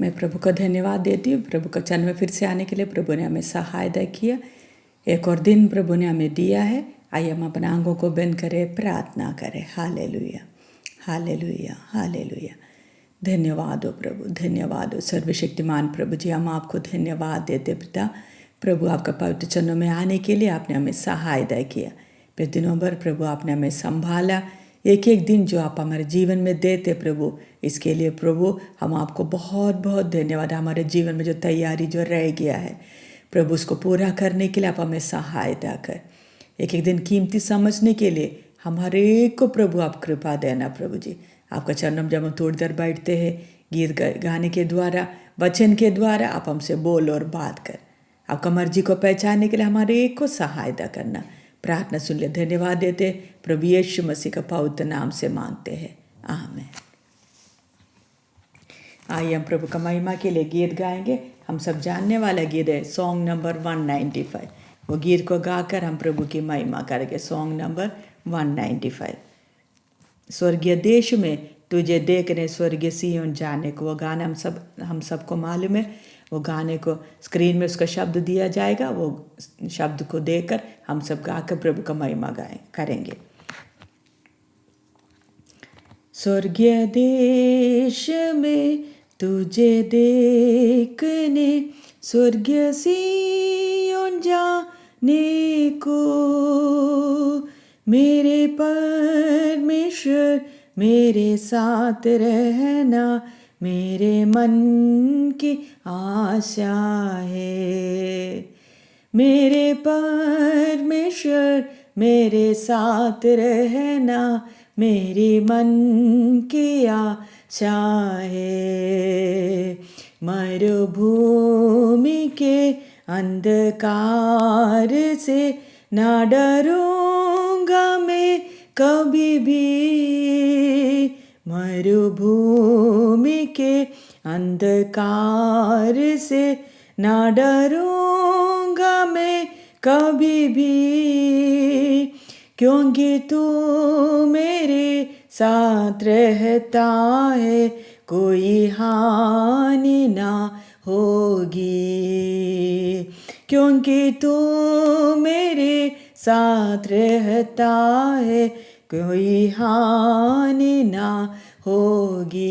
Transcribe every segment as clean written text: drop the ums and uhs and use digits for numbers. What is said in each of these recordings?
मैं प्रभु को धन्यवाद देती हूँ प्रभु का चरण में फिर से आने के लिए। प्रभु ने हमें सहायता किया, एक और दिन प्रभु ने हमें दिया है। आइए हम अपने आंगों को बंद करें, प्रार्थना करें। Hallelujah, hallelujah, hallelujah. धन्यवाद हो प्रभु, धन्यवाद हो सर्वशक्तिमान प्रभु जी। हम आपको धन्यवाद देते पिता। प्रभु आपका पवित्र चरणों में आने के लिए आपने हमें सहायता किया। फिर दिनों भर प्रभु आपने हमें संभाला। एक एक दिन जो आप हमारे जीवन में देते प्रभु, इसके लिए प्रभु हम आपको बहुत बहुत धन्यवाद। हमारे जीवन में जो तैयारी जो रह गया है प्रभु, उसको पूरा करने के लिए आप हमें सहायता कर। एक एक दिन कीमती समझने के लिए हमारे एक को प्रभु आप कृपा देना प्रभु जी। आपका चरणों में जब हम थोड़ी देर बैठते हैं, गीत गाने के द्वारा, वचन के द्वारा आप हमसे बोल और बात कर। आपका मर्जी को पहचानने के लिए हमारे एक को सहायता करना। प्रार्थना सुन ले, धन्यवाद देते प्रभु यीशु मसीह का पवित्र नाम से मांगते हैं, आमीन। आइए हम प्रभु का महिमा के लिए गीत गाएंगे। हम सब जानने वाला गीत है सॉन्ग नंबर 195। वो गीत को गाकर हम प्रभु की महिमा करेंगे। Song number 195। स्वर्गीय देश में तुझे देखने, स्वर्गीय सियोन जाने को। वो गाना हम सबको मालूम है। वो गाने को स्क्रीन में उसका शब्द दिया जाएगा, वो शब्द को देकर हम सब गाकर प्रभु का महिमा करेंगे। स्वर्गीय देश में तुझे देखने, स्वर्गीय सियोन जाने को। मेरे परमेश्वर मेरे साथ रहना, मेरे मन की आशा है। मेरे परमेश्वर मेरे साथ रहना, मेरी मन की आशा है। मरुभूमि के अंधकार से ना डरूंगा मैं कभी भी। मरुभूमि के अंधकार से ना डरूंगा मैं कभी भी, क्योंकि तू मेरे साथ रहता है, कोई हानि ना होगी। क्योंकि तू मेरे साथ रहता है, कोई हानि ना होगी।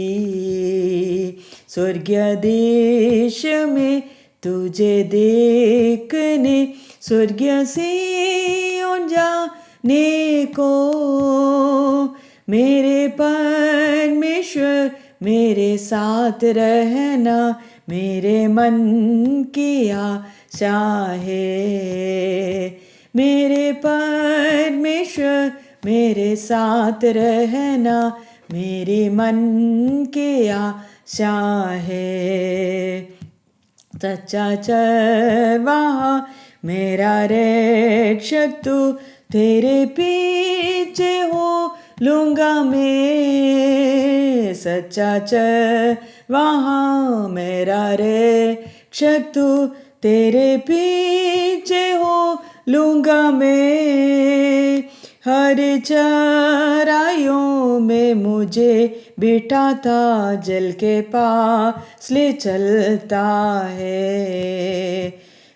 स्वर्गीय देश में तुझे देखने, स्वर्गीय सियोन जाने को। मेरे परमेश्वर मेरे साथ रहना, मेरे मन की आशा है। मेरे परमेश्वर मेरे साथ रहना, मेरी मन की आशा है। सच्चा चरवाहा मेरा रक्षक तू, तेरे पीछे हो लूँगा मैं। सच्चा चरवाहा मेरा रक्षक तू, तेरे पीछे हो लूँगा मैं। हर चराइयों में मुझे बिठाता, जल के पास ले चलता है।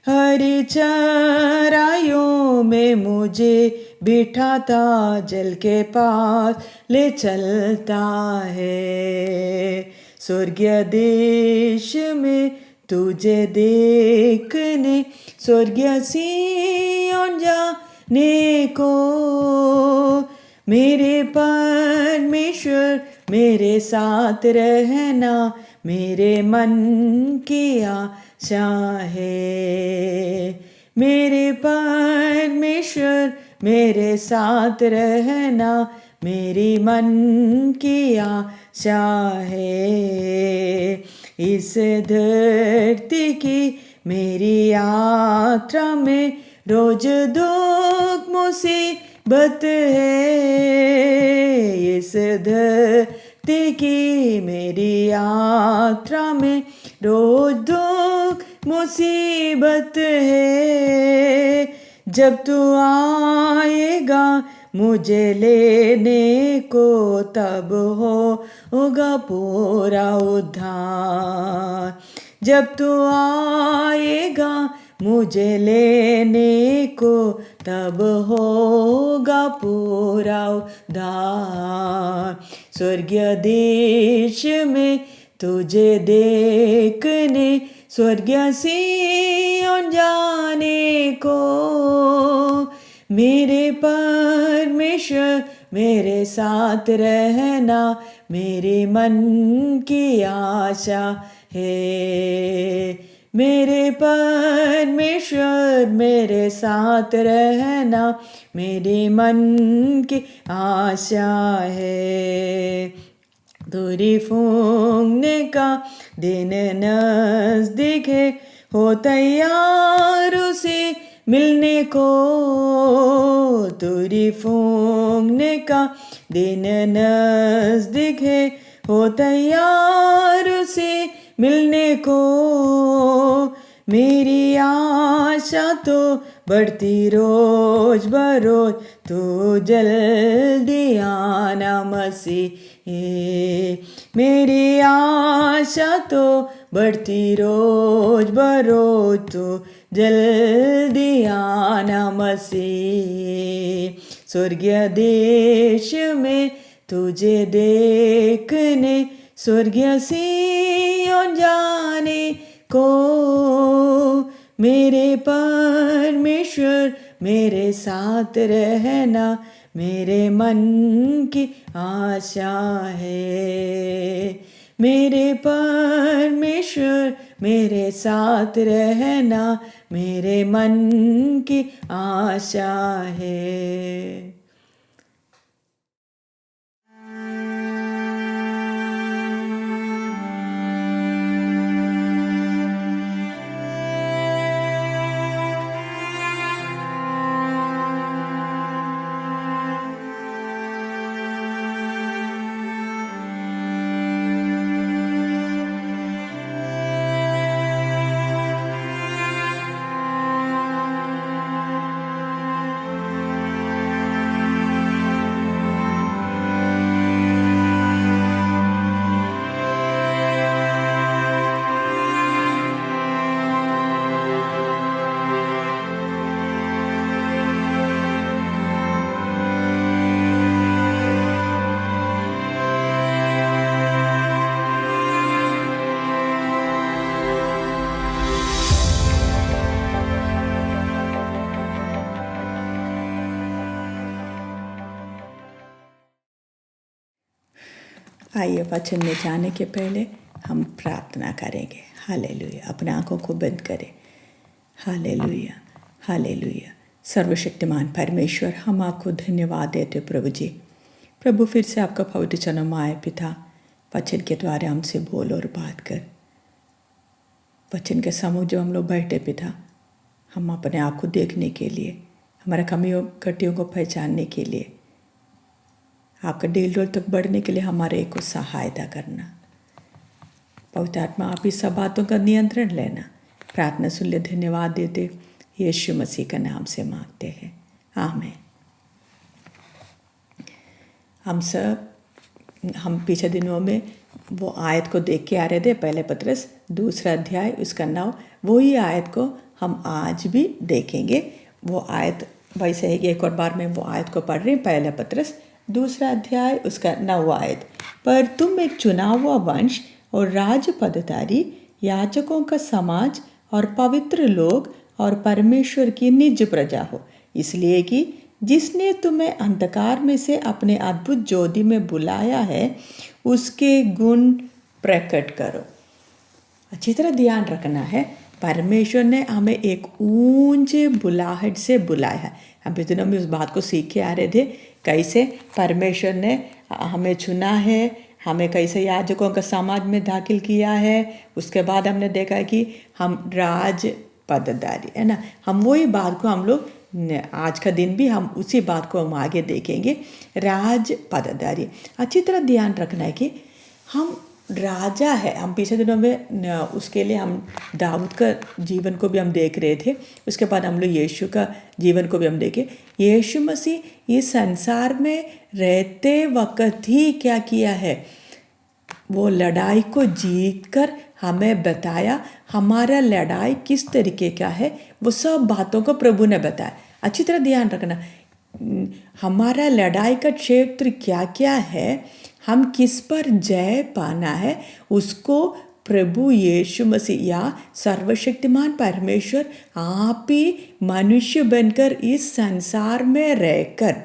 हर चराइयों में मुझे बिठाता, जल के पास ले चलता है। स्वर्गीय देश में तुझे देखने, स्वर्गीय सियोन जाने को। मेरे परमेश्वर मेरे साथ रहना, मेरे मन की आशा है। मेरे परमेश्वर मेरे साथ रहना, मेरी मन की आशा है। इस धरती की मेरी यात्रा में रोज दुख मुसीबत है। इस धरती की मेरी यात्रा में रोज दुख मुसीबत है। जब तू आएगा मुझे लेने को तब होगा पूरा उद्धार। जब तू आएगा मुझे लेने को तब होगा पूरा उद्धार। स्वर्गीय देश में तुझे देखने स्वर्गीय सिय्योन जाने को, मेरे परमेश्वर मेरे साथ रहना मेरे मन की आशा है। मेरे परमेश्वर मेरे साथ रहना मेरे मन की आशा है। तुरी फूंकने का दिन नजदीक है, हो तैयार उसे मिलने को। तुरी फूंकने का दिन नजदीक है, हो तैयार उसे मिलने को। मेरी आशा तो बढ़ती रोज बरोज, तू जल्दी आना मसीह। मेरी आशा तो बढ़ती रोज बरोज, तू जल्दी आना मसीह। स्वर्गीय देश में तुझे देखने स्वर्गीय सिय्योन जाने को, मेरे परमेश्वर मेरे साथ रहना मेरे मन की आशा है। मेरे परमेश्वर मेरे साथ रहना मेरे मन की आशा है। आइए वचन में जाने के पहले हम प्रार्थना करेंगे। हालेलुया। अपने आँखों को बंद करें। Hallelujah, hallelujah. सर्वशक्तिमान परमेश्वर, हम आपको धन्यवाद देते प्रभु जी। प्रभु, फिर से आपका पवित्र चरणों में आए पिता, वचन के द्वारा हमसे बोल और बात कर। वचन के समूह जो हम लोग बैठे पिता, हम अपने आप को देखने के लिए, हमारा कमियों घटियों को पहचानने के लिए, आपका डील डोल तक बढ़ने के लिए हमारे को सहायता करना। पवित्र आत्मा, आप इस सब बातों का नियंत्रण लेना। प्रार्थना सुन ले, धन्यवाद देते यीशु मसीह का नाम से मांगते हैं, आमीन। हम पिछले दिनों में वो आयत को देख के आ रहे थे, पहले पत्रस 2 अध्याय, उसका नाम, वही आयत को हम आज भी देखेंगे। वो आयत वैसे है कि एक और बार मैं वो आयत को पढ़ रही हूँ। पहले पत्रस 2 अध्याय, उसका 9 आयत। पर तुम एक चुना हुआ वंश और राज पदधारी, याजकों का समाज और पवित्र लोग और परमेश्वर की निज प्रजा हो, इसलिए कि जिसने तुम्हें अंधकार में से अपने अद्भुत ज्योति में बुलाया है, उसके गुण प्रकट करो। अच्छी तरह ध्यान रखना है, परमेश्वर ने हमें एक ऊंचे बुलाहट से बुलाया है। हम पिछले दिनों में उस बात को सीख के आ रहे थे, कैसे परमेश्वर ने हमें चुना है, हमें कैसे याजकों का समाज में दाखिल किया है। उसके बाद हमने देखा कि हम राज पदधारी है ना। हम वही बात को हम लोग आज का दिन भी हम उसी बात को हम आगे देखेंगे, राज पदधारी। अच्छी तरह ध्यान रखना है कि हम राजा है। हम पिछले दिनों में उसके लिए हम दाऊद का जीवन को भी हम देख रहे थे, उसके बाद हम लोग यीशु का जीवन को भी हम देखे। यीशु मसीह इस संसार में रहते वक्त ही क्या किया है, वो लड़ाई को जीत कर हमें बताया। हमारा लड़ाई किस तरीके का है वो सब बातों को प्रभु ने बताया। अच्छी तरह ध्यान रखना, हमारा लड़ाई का क्षेत्र क्या क्या है, हम किस पर जय पाना है, उसको प्रभु यीशु मसीह या सर्वशक्तिमान परमेश्वर आप ही मनुष्य बनकर इस संसार में रहकर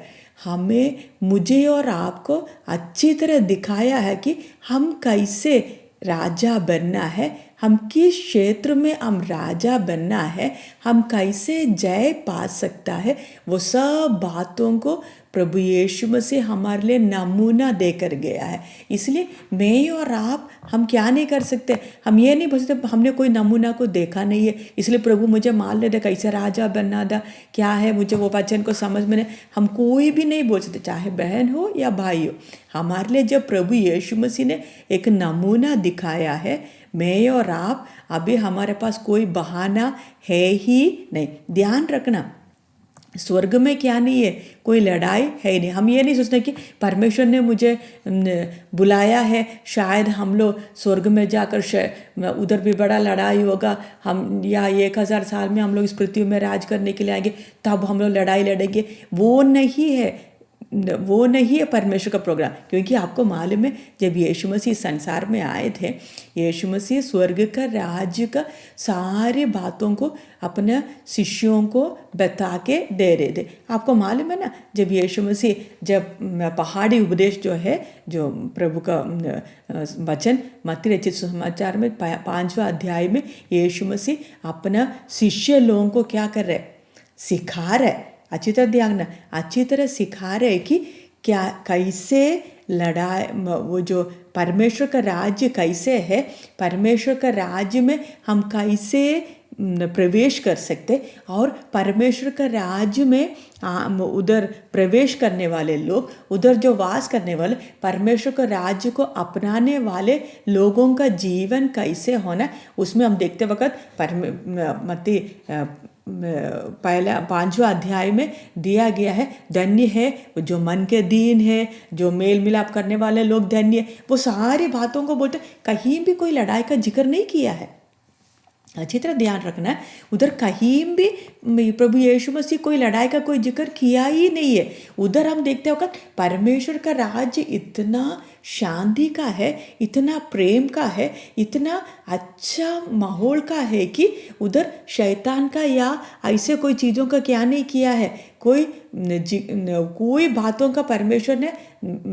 हमें, मुझे और आपको अच्छी तरह दिखाया है कि हम कैसे राजा बनना है, हम किस क्षेत्र में हम राजा बनना है, हम कैसे जय पा सकता है। वो सब बातों को प्रभु यीशु मसीह हमारे लिए नमूना देकर गया है। इसलिए मैं और आप, हम क्या नहीं कर सकते, हम ये नहीं बोल सकते हमने कोई नमूना को देखा नहीं है इसलिए प्रभु मुझे मान ले दे, कैसे राजा बनना था, क्या है, मुझे वो वचन को समझ में नहीं। हम कोई भी नहीं बोल सकते, चाहे बहन हो या भाई हो। हमारे लिए जब प्रभु यीशु मसीह ने एक नमूना दिखाया है, मैं और आप, अभी हमारे पास कोई बहाना है ही नहीं। ध्यान रखना, स्वर्ग में क्या नहीं है, कोई लड़ाई है ही नहीं। हम ये नहीं सोचते कि परमेश्वर ने मुझे बुलाया है, शायद हम लोग स्वर्ग में जाकर उधर भी बड़ा लड़ाई होगा, हम या 1000 साल में हम लोग इस पृथ्वी में राज करने के लिए आएंगे, तब हम लोग लड़ाई लड़ेंगे। वो नहीं है, वो नहीं है परमेश्वर का प्रोग्राम। क्योंकि आपको मालूम है, जब यीशु मसीह संसार में आए थे, यीशु मसीह स्वर्ग का राज्य का सारी बातों को अपने शिष्यों को बता के दे रहे थे। आपको मालूम है ना, जब यीशु मसीह जब पहाड़ी उपदेश जो है, जो प्रभु का वचन मत्ती रचित सुसमाचार में 5वां अध्याय में यीशु मसीह अपना शिष्य लोगों को क्या कर रहे, सिखा रहे। अच्छी तरह ध्यान, अच्छी तरह सिखा रहे कि क्या, कैसे लड़ाई, वो जो परमेश्वर का राज्य कैसे है, परमेश्वर का राज्य में हम कैसे प्रवेश कर सकते, और परमेश्वर का राज्य में उधर प्रवेश करने वाले लोग, उधर जो वास करने वाले, परमेश्वर का राज्य को अपनाने वाले लोगों का जीवन कैसे होना, उसमें हम देखते वक्त मत्ती पहला 5वां अध्याय में दिया गया है। धन्य है जो मन के दीन है, जो मेल मिलाप करने वाले लोग धन्य है। वो सारी बातों को बोलते, कहीं भी कोई लड़ाई का जिक्र नहीं किया है। अच्छी तरह ध्यान रखना है, उधर कहीं भी प्रभु यीशु मसीह कोई लड़ाई का कोई जिक्र किया ही नहीं है। उधर हम देखते होगा परमेश्वर का राज्य इतना शांति का है, इतना प्रेम का है, इतना अच्छा माहौल का है कि उधर शैतान का या ऐसे कोई चीज़ों का क्या नहीं किया है, कोई बातों का परमेश्वर ने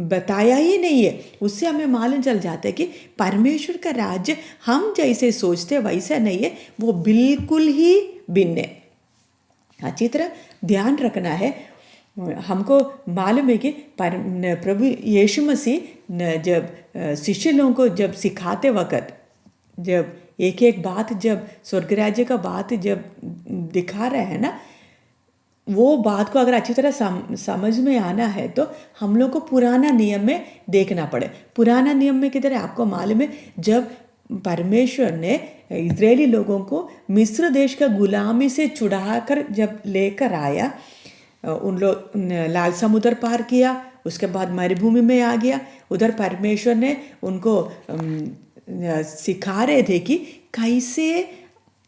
बताया ही नहीं है। उससे हमें मालूम चल जाता है कि परमेश्वर का राज्य हम जैसे सोचते वैसा नहीं है, वो बिल्कुल ही भिन्न है। अच्छी तरह ध्यान रखना है। हमको मालूम है कि प्रभु यीशु मसीह जब शिष्य लोगों को जब सिखाते वक्त, जब एक एक बात, जब स्वर्ग राज्य का बात जब दिखा रहे हैं ना, वो बात को अगर अच्छी तरह समझ में आना है तो हम लोग को पुराना नियम में देखना पड़े। पुराना नियम में किधर है, आपको मालूम है, जब परमेश्वर ने इजरायली लोगों को मिस्र देश का गुलामी से छुड़ाकर जब लेकर आया, उन लोग लाल समुद्र पार किया, उसके बाद मरुभूमि में आ गया। उधर परमेश्वर ने उनको सिखा रहे थे कि कैसे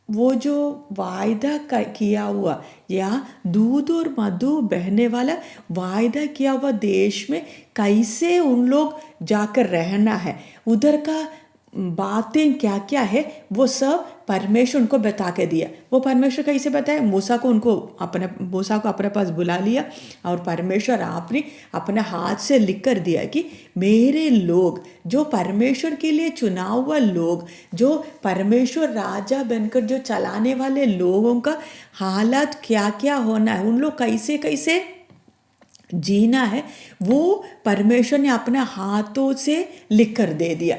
वो जो वायदा किया हुआ या दूध और मधु बहने वाला वायदा किया हुआ देश में कैसे उन लोग जाकर रहना है, उधर का बातें क्या क्या है, वो सब परमेश्वर उनको बता के दिया। वो परमेश्वर कैसे बताया, मूसा को अपने पास बुला लिया और परमेश्वर आपने अपना हाथ से लिख कर दिया कि मेरे लोग, जो परमेश्वर के लिए चुना हुआ लोग, जो परमेश्वर राजा बनकर जो चलाने वाले लोगों का हालत क्या क्या होना है, उन लोग कैसे कैसे जीना है, वो परमेश्वर ने अपने हाथों से लिख कर दे दिया।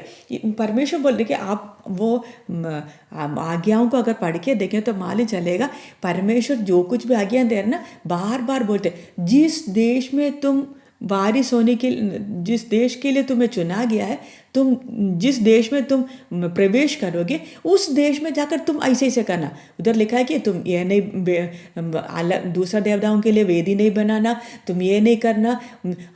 परमेश्वर बोल रहे कि आप वो आज्ञाओं को अगर पढ़ के देखें तो मालूम चलेगा, परमेश्वर जो कुछ भी आज्ञा दे रहे ना, बार बार बोलते, जिस देश में तुम वारिस होने के, जिस देश के लिए तुम्हें चुना गया है, तुम जिस देश में तुम प्रवेश करोगे उस देश में जाकर तुम ऐसे ऐसे करना। उधर लिखा है कि तुम ये नहीं, दूसरा देवताओं के लिए वेदी नहीं बनाना, तुम ये नहीं करना।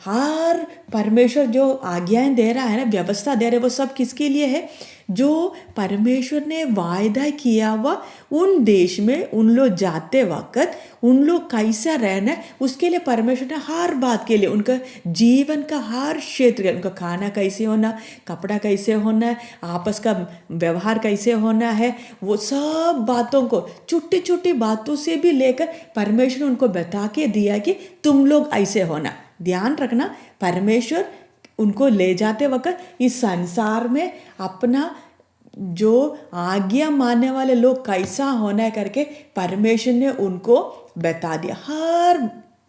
हर परमेश्वर जो आज्ञाएं दे रहा है ना, व्यवस्था दे रहा है, वो सब किसके लिए है? जो परमेश्वर ने वायदा किया हुआ उन देश में उन लोग जाते वक्त उन लोग कैसा रहना है, उसके लिए परमेश्वर ने हर बात के लिए, उनका जीवन का हर क्षेत्र, उनका खाना कैसे होना, कपड़ा कैसे होना है, आपस का व्यवहार कैसे होना है, वो सब बातों को, छोटी छोटी बातों से भी लेकर परमेश्वर ने उनको बता के दिया कि तुम लोग ऐसे होना। ध्यान रखना, परमेश्वर उनको ले जाते वक्त इस संसार में अपना जो आज्ञा मानने वाले लोग कैसा होना है करके परमेश्वर ने उनको बता दिया। हर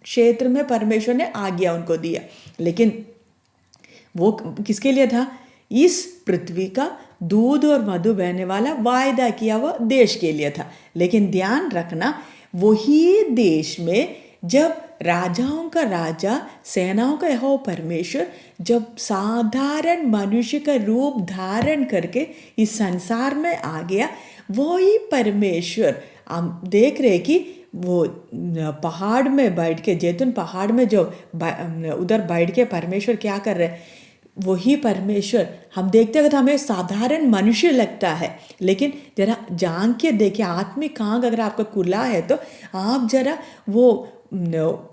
क्षेत्र में परमेश्वर ने आज्ञा उनको दिया, लेकिन वो किसके लिए था? इस पृथ्वी का दूध और मधु बहने वाला वायदा किया हुआ देश के लिए था। लेकिन ध्यान रखना, वही देश में जब राजाओं का राजा, सेनाओं का यहोवा परमेश्वर जब साधारण मनुष्य का रूप धारण करके इस संसार में आ गया, वही परमेश्वर हम देख रहे कि वो पहाड़ में बैठ के, जैतून पहाड़ में जो उधर बैठ के परमेश्वर क्या कर रहे हैं, वही परमेश्वर हम देखते हैं तो हमें साधारण मनुष्य लगता है, लेकिन जरा जान के देखिए, आत्मिक आंख अगर आपका खुला है तो आप जरा वो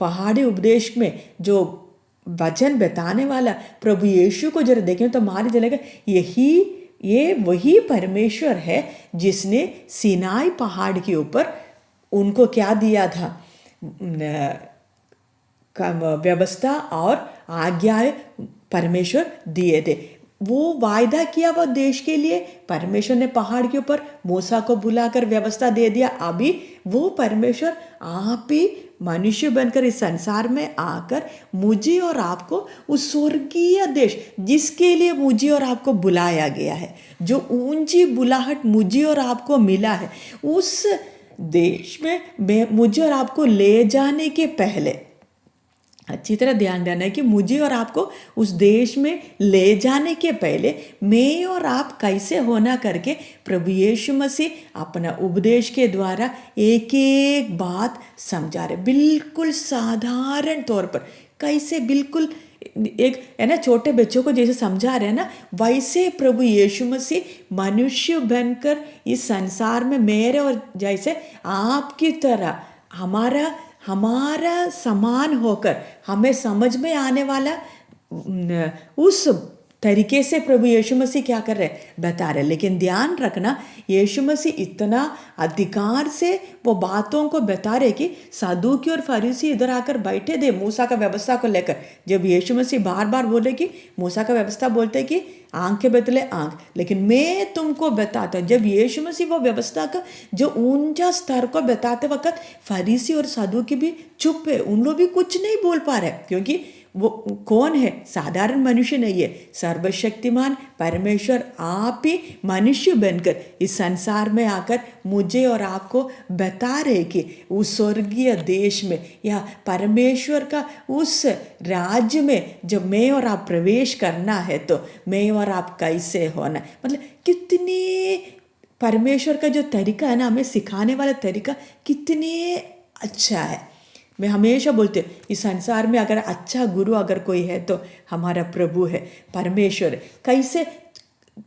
पहाड़ी उपदेश में जो वचन बताने वाला प्रभु यीशु को जरा देखें तो मारे चलेगा, ये वही परमेश्वर है जिसने सिनाई पहाड़ के ऊपर उनको क्या दिया था, व्यवस्था और आज्ञाएं परमेश्वर दिए थे। वो वायदा किया वो देश के लिए परमेश्वर ने पहाड़ के ऊपर मूसा को बुलाकर व्यवस्था दे दिया। अभी वो परमेश्वर आप ही मनुष्य बनकर इस संसार में आकर मुझे और आपको उस स्वर्गीय देश जिसके लिए मुझे और आपको बुलाया गया है, जो ऊंची बुलाहट मुझे और आपको मिला है, उस देश में मुझे और आपको ले जाने के पहले अच्छी तरह ध्यान देना है कि मुझे और आपको उस देश में ले जाने के पहले मैं और आप कैसे होना करके प्रभु यीशु मसीह अपना उपदेश के द्वारा एक एक बात समझा रहे, बिल्कुल साधारण तौर पर कैसे, बिल्कुल एक है ना, छोटे बच्चों को जैसे समझा रहे हैं ना, वैसे प्रभु यीशु मसीह मनुष्य बनकर इस संसार में मेरे और जैसे आपकी तरह हमारा समान होकर हमें समझ में आने वाला उस तरीके से प्रभु यीशु मसीह क्या कर रहे, बता रहे। लेकिन ध्यान रखना, यीशु मसीह इतना अधिकार से वो बातों को बता रहे कि सदूकी और फरीसी इधर आकर बैठे थे मूसा का व्यवस्था को लेकर। जब यीशु मसीह बार बार बोले कि मूसा का व्यवस्था बोलते कि आँख के बदले आँख, लेकिन मैं तुमको बताता हूँ। जब यीशु मसीह वो व्यवस्था का जो ऊंचा स्तर को बताते वक्त फरीसी और सदूकी भी चुप है, उन लोग भी कुछ नहीं बोल पा रहे, क्योंकि वो कौन है? साधारण मनुष्य नहीं है, सर्वशक्तिमान परमेश्वर आप ही मनुष्य बनकर इस संसार में आकर मुझे और आपको बता रहे कि उस स्वर्गीय देश में या परमेश्वर का उस राज्य में जब मैं और आप प्रवेश करना है तो मैं और आप कैसे होना। मतलब कितनी परमेश्वर का जो तरीका है ना, हमें सिखाने वाला तरीका कितने अच्छा है। मैं हमेशा बोलती हूँ, इस संसार में अगर अच्छा गुरु अगर कोई है तो हमारा प्रभु है, परमेश्वर है। कैसे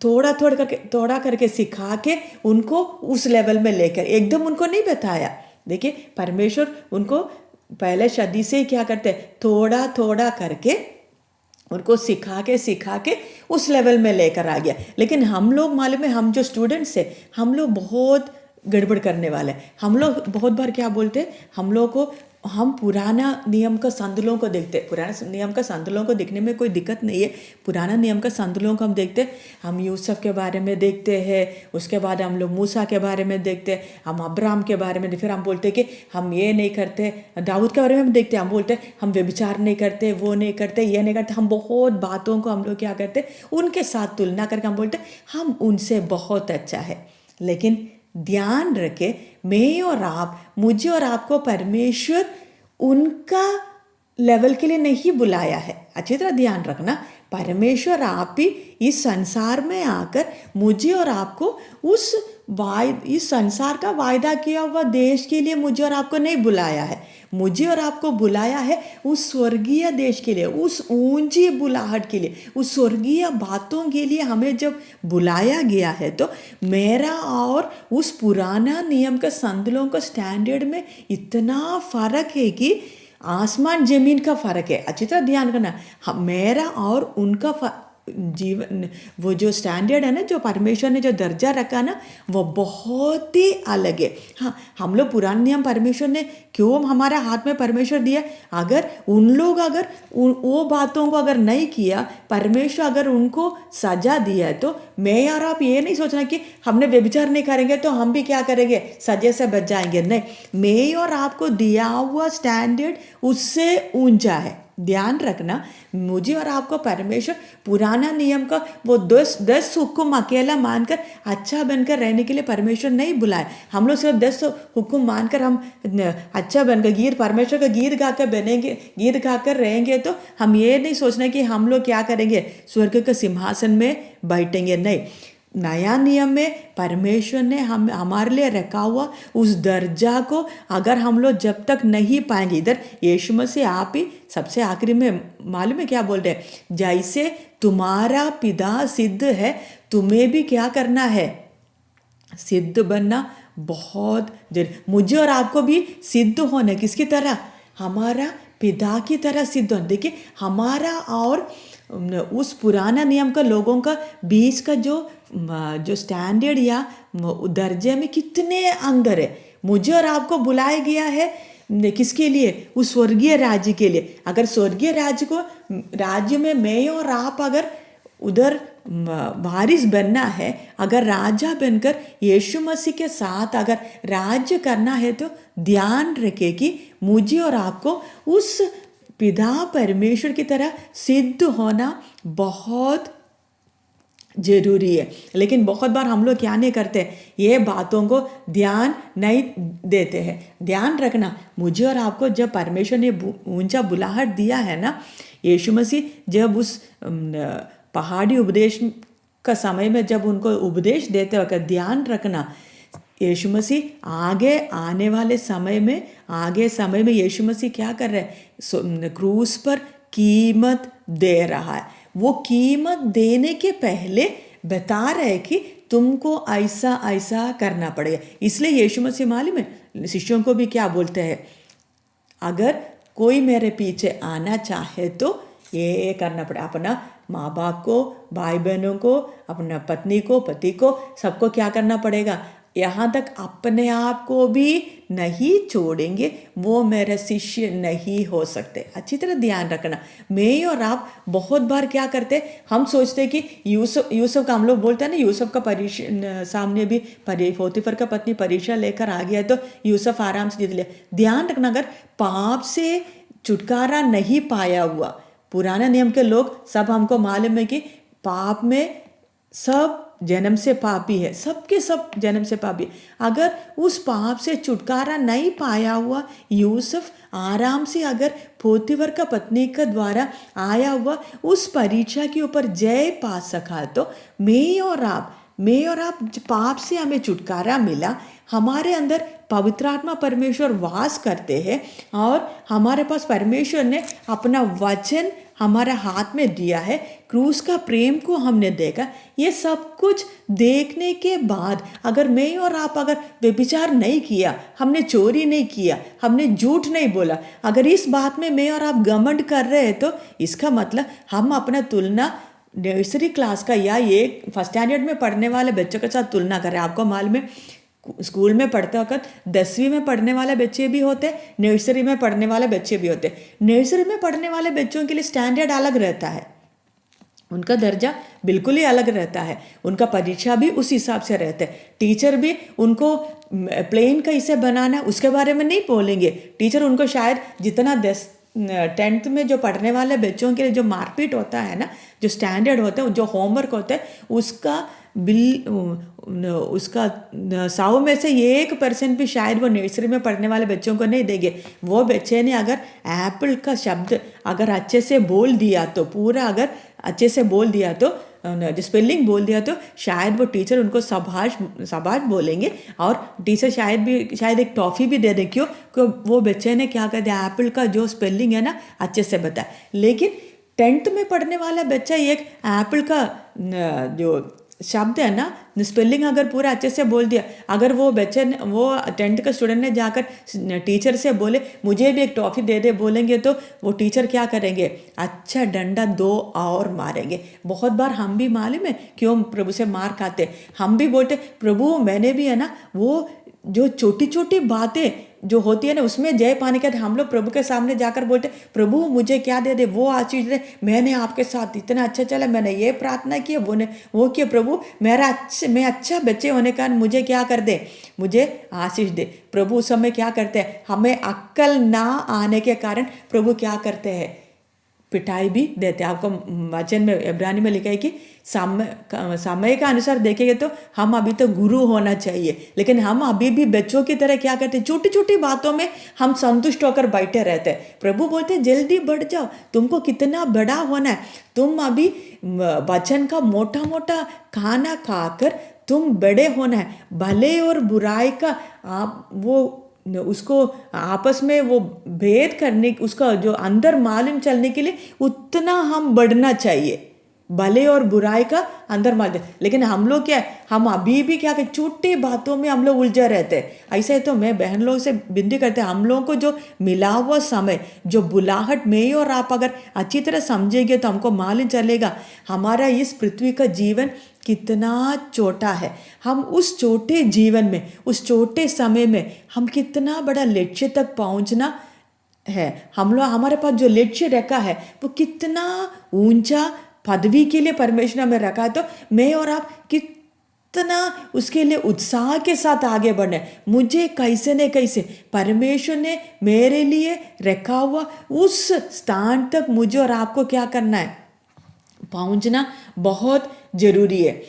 थोड़ा करके सिखा के उनको उस लेवल में लेकर, एकदम उनको नहीं बताया। देखिए परमेश्वर उनको पहले सदी से ही क्या करते हैं, थोड़ा करके उनको सिखा के उस लेवल में लेकर आ गया। लेकिन हम लोग मालूम है, हम जो स्टूडेंट्स हैं, हम लोग बहुत गड़बड़ करने वाले हैं। हम लोग बहुत बार क्या बोलते हैं, हम पुराना नियम का संदलों को देखते हैं। पुराना नियम का संदलों को देखने में कोई दिक्कत नहीं है। पुराना नियम का संदलों को हम देखते हैं, हम यूसुफ के बारे में देखते हैं, उसके बाद हम लोग मूसा के बारे में देखते हैं, हम अब्राहम के बारे में, फिर हम बोलते हैं कि हम ये नहीं करते। दाऊद के बारे में हम देखते हैं, हम बोलते हैं हम व्यभिचार नहीं करते, वो नहीं करते, ये नहीं करते। हम बहुत बातों को हम लोग क्या करते, उनके साथ तुलना करके हम बोलते हम उनसे बहुत अच्छा है। लेकिन ध्यान रखें, मैं और आप, मुझे और आपको परमेश्वर उनका लेवल के लिए नहीं बुलाया है। अच्छी तरह ध्यान रखना, परमेश्वर आप ही इस संसार में आकर मुझे और आपको इस संसार का वायदा किया हुआ देश के लिए मुझे और आपको नहीं बुलाया है। मुझे और आपको बुलाया है उस स्वर्गीय देश के लिए, उस ऊंची बुलाहट के लिए, उस स्वर्गीय बातों के लिए हमें जब बुलाया गया है तो मेरा और उस पुराना नियम का संतलों का स्टैंडर्ड में इतना फ़र्क है कि आसमान ज़मीन का फ़र्क है। अच्छी तरह ध्यान करना, मेरा और उनका जीवन, वो जो स्टैंडर्ड है ना, जो परमेश्वर ने जो दर्जा रखा ना, वो बहुत ही अलग है। हाँ, हम लोग पुराना नियम परमेश्वर ने क्यों हमारे हाथ में परमेश्वर दिया, अगर उन लोग अगर वो बातों को अगर नहीं किया, परमेश्वर अगर उनको सजा दिया है, तो मैं और आप ये नहीं सोचना कि हमने व्यभिचार नहीं करेंगे तो हम भी क्या करेंगे, सजा से बच जाएंगे। नहीं, मैं और आपको दिया हुआ स्टैंडर्ड उससे ऊंचा है। ध्यान रखना, मुझे और आपको परमेश्वर पुराना नियम का वो 10 हुक्म अकेला मानकर अच्छा बनकर रहने के लिए परमेश्वर नहीं बुलाए। हम लोग सिर्फ 10 हुक्म मानकर हम अच्छा बनकर परमेश्वर का गीत गाकर बनेंगे, गीत गाकर रहेंगे, तो हम ये नहीं सोचना कि हम लोग क्या करेंगे, स्वर्ग के सिंहासन में बैठेंगे। नहीं, नया नियम में परमेश्वर ने हमारे लिए रखा हुआ उस दर्जा को अगर हम लोग जब तक नहीं पाएंगे, इधर यीशु मसीह आप ही सबसे आखिरी में मालूम है क्या बोल रहे हैं, जैसे तुम्हारा पिता सिद्ध है, तुम्हें भी क्या करना है, सिद्ध बनना बहुत जरूरी। मुझे और आपको भी सिद्ध होना, किसकी तरह, हमारा पिता की तरह सिद्ध होना। देखिए, हमारा और उस पुराना नियम का लोगों का बीच का जो स्टैंडर्ड या दर्जे में कितने अंदर है। मुझे और आपको बुलाया गया है किसके लिए, उस स्वर्गीय राज्य के लिए। अगर स्वर्गीय राज्य में मैं और आप अगर उधर वारिस बनना है, अगर राजा बनकर यीशु मसीह के साथ अगर राज्य करना है, तो ध्यान रखे कि मुझे और आपको उस पिता परमेश्वर की तरह सिद्ध होना बहुत जरूरी है। लेकिन बहुत बार हम लोग क्या नहीं करते, ये बातों को ध्यान नहीं देते हैं। ध्यान रखना, मुझे और आपको जब परमेश्वर ने ऊंचा बुलाहट दिया है ना, यीशु मसीह जब उस पहाड़ी उपदेश का समय में जब उनको उपदेश देते वक्त ध्यान रखना, यीशु मसीह आगे आने वाले समय में यीशु मसीह क्या कर रहे हैं, क्रूस पर कीमत दे रहा है। वो कीमत देने के पहले बता रहे कि तुमको ऐसा ऐसा करना पड़ेगा। इसलिए यीशु मसीह मालूम है शिष्यों को भी क्या बोलते हैं, अगर कोई मेरे पीछे आना चाहे तो ये करना पड़ेगा, अपना माँ बाप को, भाई बहनों को, अपना पत्नी को, पति को, सबको क्या करना पड़ेगा, यहाँ तक अपने आप को भी नहीं छोड़ेंगे, वो मेरे शिष्य नहीं हो सकते। अच्छी तरह ध्यान रखना, मैं और आप बहुत बार क्या करते, हम सोचते कि यूसुफ का, हम लोग बोलते हैं ना, यूसुफ का परीक्षा सामने भी पोतीफर का पत्नी परीक्षा लेकर आ गया तो यूसुफ आराम से जीत लिया। ध्यान रखना, अगर पाप से छुटकारा नहीं पाया हुआ, पुराना नियम के लोग सब हमको मालूम है कि पाप में सब जन्म से पापी है, सबके सब जन्म से पापी। अगर उस पाप से छुटकारा नहीं पाया हुआ यूसुफ आराम से अगर पोतीफर का पत्नी के द्वारा आया हुआ उस परीक्षा के ऊपर जय पा सका, तो मैं और आप पाप से हमें छुटकारा मिला, हमारे अंदर पवित्र आत्मा परमेश्वर वास करते हैं और हमारे पास परमेश्वर ने अपना वचन हमारे हाथ में दिया है, क्रूस का प्रेम को हमने देखा। ये सब कुछ देखने के बाद अगर मैं और आप अगर व्यभिचार नहीं किया, हमने चोरी नहीं किया, हमने झूठ नहीं बोला, अगर इस बात में मैं और आप घमंड कर रहे हैं, तो इसका मतलब हम अपना तुलना नर्सरी क्लास का या ये फर्स्ट स्टैंडर्ड में पढ़ने वाले बच्चों के साथ तुलना करें। आपको मालूम है स्कूल में पढ़ते वक्त 10वीं में पढ़ने वाले बच्चे भी होते, नर्सरी में पढ़ने वाले बच्चे भी होते। नर्सरी में पढ़ने वाले बच्चों के लिए स्टैंडर्ड अलग रहता है, उनका दर्जा बिल्कुल ही अलग रहता है, उनका परीक्षा भी उस हिसाब से रहता है। टीचर भी उनको प्लेन कैसे बनाना उसके बारे में नहीं बोलेंगे, टीचर उनको शायद जितना 10th में जो पढ़ने वाले बच्चों के लिए जो मारपीट होता है ना, जो स्टैंडर्ड होता है, जो होमवर्क होता है, उसका उसका 100 में से 1% भी शायद वो नर्सरी में पढ़ने वाले बच्चों को नहीं देंगे। वो बच्चे ने अगर एप्पल का शब्द अगर अच्छे से बोल दिया तो, पूरा अगर अच्छे से बोल दिया तो, जो स्पेलिंग बोल दिया तो शायद वो टीचर उनको शाबाश बोलेंगे, और टीचर शायद एक टॉफ़ी भी दे दें। क्यों? वो बच्चे ने क्या कर दिया, एप्पल का जो स्पेलिंग है ना अच्छे से बताया। लेकिन 10th में पढ़ने वाला बच्चा एक एप्पल का जो शब्द है ना, स्पेलिंग अगर पूरा अच्छे से बोल दिया, अगर वो बच्चे ने, वो 10th का स्टूडेंट ने जाकर टीचर से बोले मुझे भी एक टॉफ़ी दे दे बोलेंगे, तो वो टीचर क्या करेंगे, अच्छा डंडा 2 और मारेंगे। बहुत बार हम भी मालूम है क्यों प्रभु से मार खाते, हम भी बोलते प्रभु मैंने भी है ना वो जो छोटी छोटी बातें जो होती है ना उसमें जय पाने के बाद हम लोग प्रभु के सामने जाकर बोलते प्रभु मुझे क्या दे दे, वो आशीष दे, मैंने आपके साथ इतना अच्छा चला, मैंने ये प्रार्थना की, वो किया, प्रभु मैं अच्छा बच्चे होने का मुझे क्या कर दे, मुझे आशीष दे। प्रभु उस समय क्या करते हैं, हमें अक्ल ना आने के कारण प्रभु क्या करते हैं, पिटाई भी देते हैं। आपको वचन में इब्रानी में लिखा है कि समय का अनुसार देखेंगे तो हम अभी तो गुरु होना चाहिए, लेकिन हम अभी भी बच्चों की तरह क्या करते हैं, छोटी छोटी बातों में हम संतुष्ट होकर बैठे रहते हैं। प्रभु बोलते हैं जल्दी बढ़ जाओ, तुमको कितना बड़ा होना है, तुम अभी वचन का मोटा मोटा खाना खाकर तुम बड़े होना है। भले और बुराई का आप वो उसको आपस में वो भेद करने, उसका जो अंदर मालूम चलने के लिए उतना हम बढ़ना चाहिए, भले और बुराई का अंदर मालूम। लेकिन हम लोग क्या है, हम अभी भी क्या कहते, छोटी बातों में हम लोग उलझे रहते हैं। ऐसे तो मैं बहन लोग से विनती करते हैं, हम लोगों को जो मिला हुआ समय, जो बुलाहट में और आप अगर अच्छी तरह समझेंगे तो हमको मालूम चलेगा हमारा इस पृथ्वी का जीवन कितना छोटा है। हम उस छोटे जीवन में, उस छोटे समय में हम कितना बड़ा लक्ष्य तक पहुंचना है। हम लोग, हमारे पास जो लक्ष्य रखा है वो कितना ऊंचा पदवी के लिए परमेश्वर में रखा है, तो मैं और आप कितना उसके लिए उत्साह के साथ आगे बढ़ना है। मुझे कैसे न कैसे परमेश्वर ने मेरे लिए रखा हुआ उस स्थान तक मुझे और आपको क्या करना है, पहुंचना बहुत जरूरी है।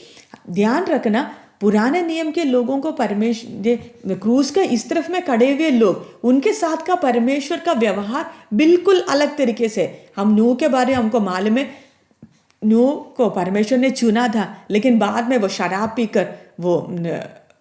ध्यान रखना, पुराने नियम के लोगों को परमेश्वर क्रूस के इस तरफ में खड़े हुए लोग, उनके साथ का परमेश्वर का व्यवहार बिल्कुल अलग तरीके से। हम नूह के बारे में हमको मालूम है, नूह को परमेश्वर ने चुना था, लेकिन बाद में वो शराब पीकर वो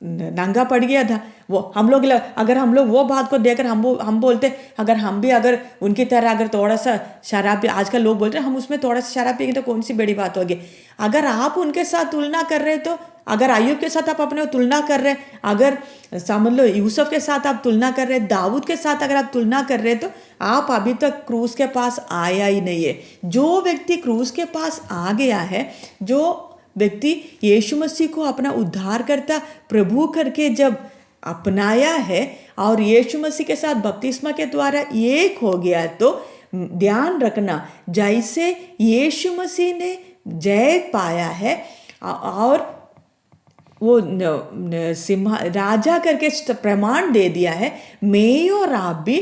नंगा पड़ गया था। वो हम लोग, अगर हम लोग वो बात को देखकर हम बोलते, अगर हम भी अगर उनकी तरह अगर थोड़ा सा शराब पी, आजकल लोग बोलते हैं हम उसमें थोड़ा सा शराब पिएंगे तो कौन सी बड़ी बात होगी। अगर आप उनके साथ तुलना कर रहे तो, अगर अय्यूब के साथ आप अपने तुलना कर रहे, अगर समझ लो यूसुफ के साथ आप तुलना कर रहे, दाऊद के साथ अगर आप तुलना कर रहे, तो आप अभी तक क्रूस के पास आया ही नहीं है। जो व्यक्ति क्रूस के पास आ गया है, जो व्यक्ति यीशु मसीह को अपना उद्धारकर्ता प्रभु करके जब अपनाया है और यीशु मसीह के साथ बपतिस्मा के द्वारा एक हो गया, तो ध्यान रखना, जैसे यीशु मसीह ने जय पाया है और वो राजा करके प्रमाण दे दिया है, मैं और आप भी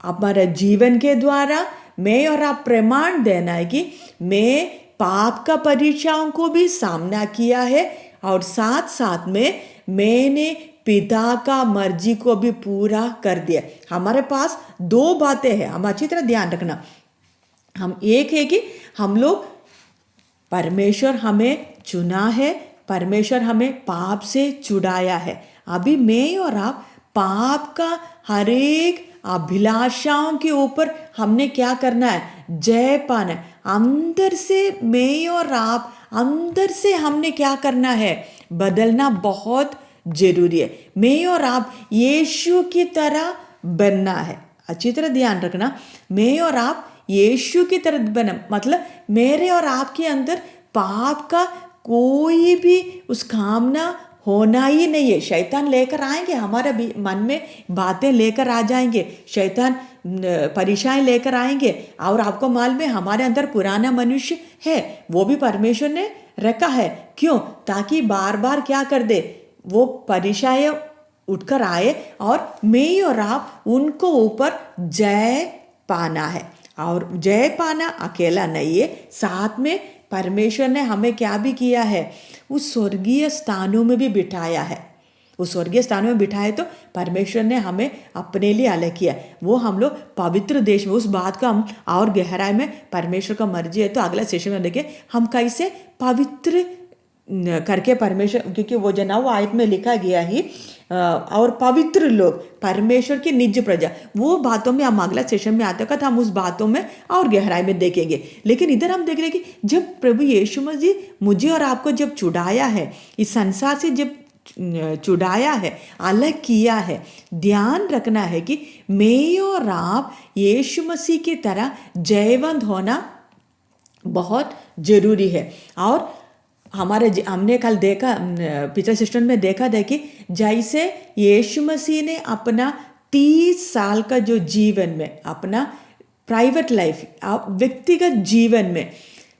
हमारे जीवन के द्वारा मैं और आप प्रमाण देना है कि मैं पाप का परीक्षाओं को भी सामना किया है और साथ साथ में मैंने पिता का मर्जी को भी पूरा कर दिया। हमारे पास 2 बातें हैं, हम अच्छी तरह ध्यान रखना। हम एक है कि हम लोग, परमेश्वर हमें चुना है, परमेश्वर हमें पाप से छुड़ाया है। अभी मैं और आप पाप का हर एक अभिलाषाओं के ऊपर हमने क्या करना है, जय पाना है। अंदर से मैं और आप, अंदर से हमने क्या करना है, बदलना बहुत जरूरी है। मैं और आप यीशु की तरह बनना है। अच्छी तरह ध्यान रखना, मैं और आप यीशु की तरह बनना मतलब मेरे और आपके अंदर पाप का कोई भी उस कामना होना ही नहीं है। शैतान लेकर आएंगे, हमारे मन में बातें लेकर आ जाएंगे, शैतान परेशानी लेकर आएंगे। और आपको मालूम है हमारे अंदर पुराना मनुष्य है, वो भी परमेश्वर ने रखा है। क्यों? ताकि बार बार क्या कर दे, वो परेशानी उठकर आए और मैं और आप उनको ऊपर जय पाना है। और जय पाना अकेला नहीं है, साथ में परमेश्वर ने हमें क्या भी किया है, उस स्वर्गीय स्थानों में भी बिठाया है। उस स्वर्गीय स्थानों में बिठाए तो परमेश्वर ने हमें अपने लिए अलग किया। वो हम लोग पवित्र देश में, उस बात का हम और गहराई में, परमेश्वर का मर्जी है तो अगला सेशन में देखें हम कैसे पवित्र करके परमेश्वर, क्योंकि वो जो 9 आयत में लिखा गया ही और पवित्र लोग परमेश्वर की निज प्रजा, वो बातों में हम अगला सेशन में आते वक्त हम उस बातों में और गहराई में देखेंगे। लेकिन इधर हम देख रहे हैं कि जब प्रभु यीशु मसीह मुझे और आपको जब छुड़ाया है, इस संसार से जब छुड़ाया है, अलग किया है, ध्यान रखना है कि मैं और आप यीशु मसीह की तरह जयवंत होना बहुत जरूरी है। और हमने कल देखा, पिछले सेशन में देखा था कि जैसे यीशु मसीह ने अपना 30 साल का जो जीवन में, अपना प्राइवेट लाइफ, व्यक्तिगत जीवन में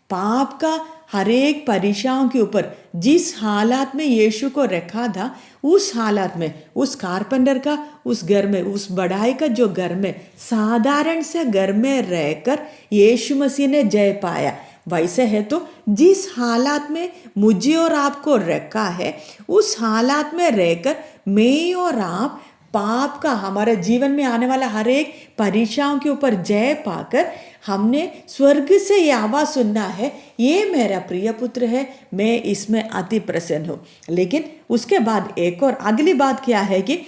पाप का हर एक परीक्षाओं के ऊपर जिस हालात में यीशु को रखा था, उस हालात में, उस कारपेंटर का उस घर में, उस बढ़ाई का जो घर में, साधारण से घर में रहकर यीशु मसीह ने जय पाया। वैसे है तो जिस हालात में मुझे और आपको रखा है, उस हालात में रहकर मैं और आप पाप का, हमारे जीवन में आने वाला हर एक परीक्षाओं के ऊपर जय पाकर हमने स्वर्ग से ये आवाज़ सुनना है, ये मेरा प्रिय पुत्र है, मैं इसमें अति प्रसन्न हूँ। लेकिन उसके बाद एक और अगली बात क्या है कि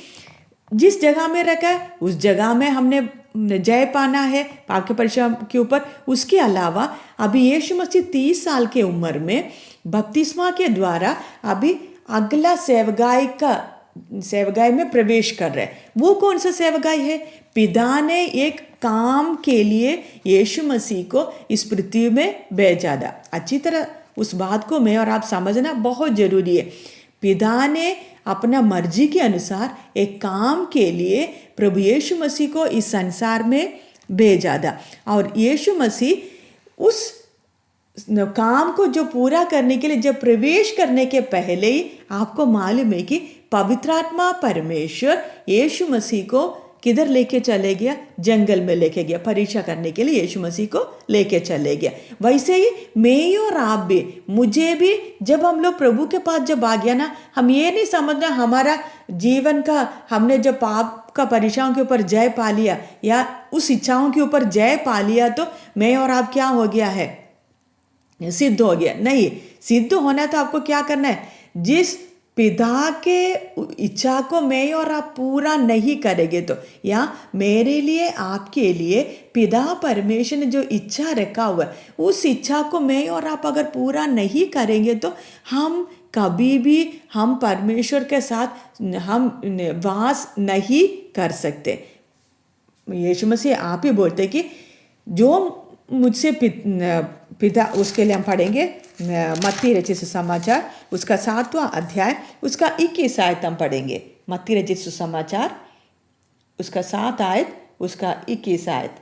जिस जगह में रखा है उस जगह में हमने जय पाना है पाप के परीक्षा के ऊपर। उसके अलावा अभी यीशु मसीह 30 साल के उम्र में बपतिस्मा के द्वारा अभी अगला सेवगाई में प्रवेश कर रहे हैं। वो कौन सा सेवगाई है? पिता ने एक काम के लिए यीशु मसीह को इस पृथ्वी में भेजा था। अच्छी तरह उस बात को मैं और आप समझना बहुत जरूरी है। पिता ने अपना मर्जी के अनुसार एक काम के लिए प्रभु यीशु मसीह को इस संसार में भेजा था, और यीशु मसीह उस काम को जो पूरा करने के लिए जब प्रवेश करने के पहले ही आपको मालूम है कि पवित्र आत्मा परमेश्वर यीशु मसीह को किधर लेके चले गया? जंगल में लेके गया, परीक्षा करने के लिए यीशु मसीह को लेके चले गया। वैसे ही मैं और आप भी, मुझे भी, जब हम लोग प्रभु के पास जब आ गया ना, हम ये नहीं समझना हमारा जीवन का, हमने जब पाप का परीक्षाओं के ऊपर जय पा लिया या उस इच्छाओं के ऊपर जय पा लिया तो मैं और आप क्या हो गया है, सिद्ध हो गया। नहीं, सिद्ध होना तो आपको क्या करना है, जिस पिता के इच्छा को मैं और आप पूरा नहीं करेंगे तो, या मेरे लिए आपके लिए पिता परमेश्वर ने जो इच्छा रखा हुआ है उस इच्छा को मैं और आप अगर पूरा नहीं करेंगे तो हम कभी भी, हम परमेश्वर के साथ हम वास नहीं कर सकते। यीशु मसीह आप ही बोलते कि जो मुझसे पिता, उसके लिए हम पढ़ेंगे मत्ती रचित सुसमाचार उसका 7वां अध्याय उसका 21 आयत हम पढ़ेंगे। मत्ती रचित सुसमाचार उसका 7 आयत उसका 21 आयत,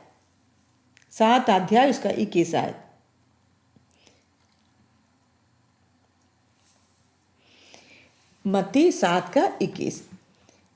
7 अध्याय उसका 21 आयत। मत्ती 7 का 21,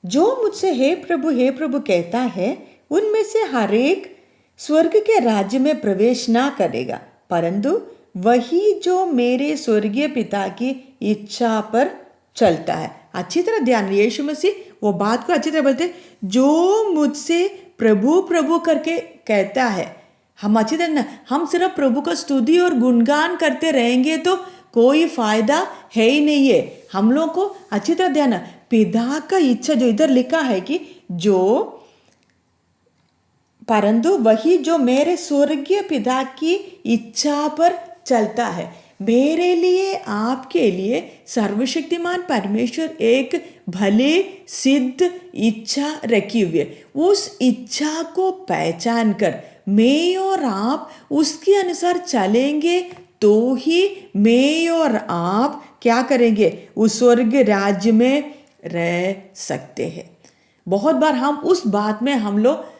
जो मुझसे हे प्रभु कहता है उनमें से हर एक स्वर्ग के राज्य में प्रवेश ना करेगा, परंतु वही जो मेरे स्वर्गीय पिता की इच्छा पर चलता है। अच्छी तरह ध्यान, यीशु मसीह वो बात को अच्छी तरह बोलते, जो मुझसे प्रभु प्रभु करके कहता है। हम अच्छी तरह ना, हम सिर्फ प्रभु का स्तुति और गुणगान करते रहेंगे तो कोई फायदा है ही नहीं है। हम लोग को अच्छी तरह ध्यान, पिता का इच्छा जो इधर लिखा है कि जो, परंतु वही जो मेरे स्वर्गीय पिता की इच्छा पर चलता है। मेरे लिए, आपके लिए सर्वशक्तिमान परमेश्वर एक भले सिद्ध इच्छा रखी हुई है। उस इच्छा को पहचान कर मैं और आप उसके अनुसार चलेंगे तो ही मैं और आप क्या करेंगे, उस स्वर्ग राज्य में रह सकते हैं। बहुत बार हम उस बात में हम लोग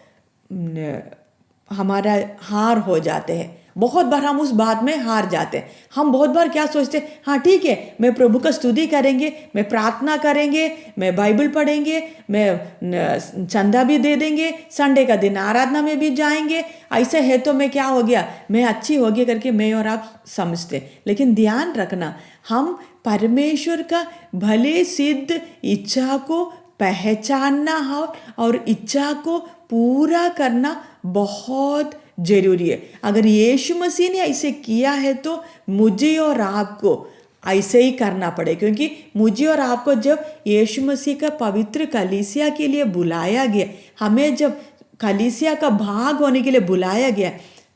हमारा हार हो जाते हैं बहुत बार हम उस बात में हार जाते हैं। हम बहुत बार क्या सोचते हैं, हाँ ठीक है, मैं प्रभु का स्तुति करेंगे, मैं प्रार्थना करेंगे, मैं बाइबल पढ़ेंगे, मैं चंदा भी दे देंगे, संडे का दिन आराधना में भी जाएंगे, ऐसे है तो मैं क्या हो गया, मैं अच्छी हो गई करके मैं और आप समझते। लेकिन ध्यान रखना, हम परमेश्वर का भले सिद्ध इच्छा को पहचानना हो और इच्छा को पूरा करना बहुत जरूरी है। अगर यीशु मसीह ने ऐसे किया है तो मुझे और आपको ऐसे ही करना पड़े, क्योंकि मुझे और आपको जब यीशु मसीह का पवित्र कलीसिया के लिए बुलाया गया, हमें जब कलीसिया का भाग होने के लिए बुलाया गया,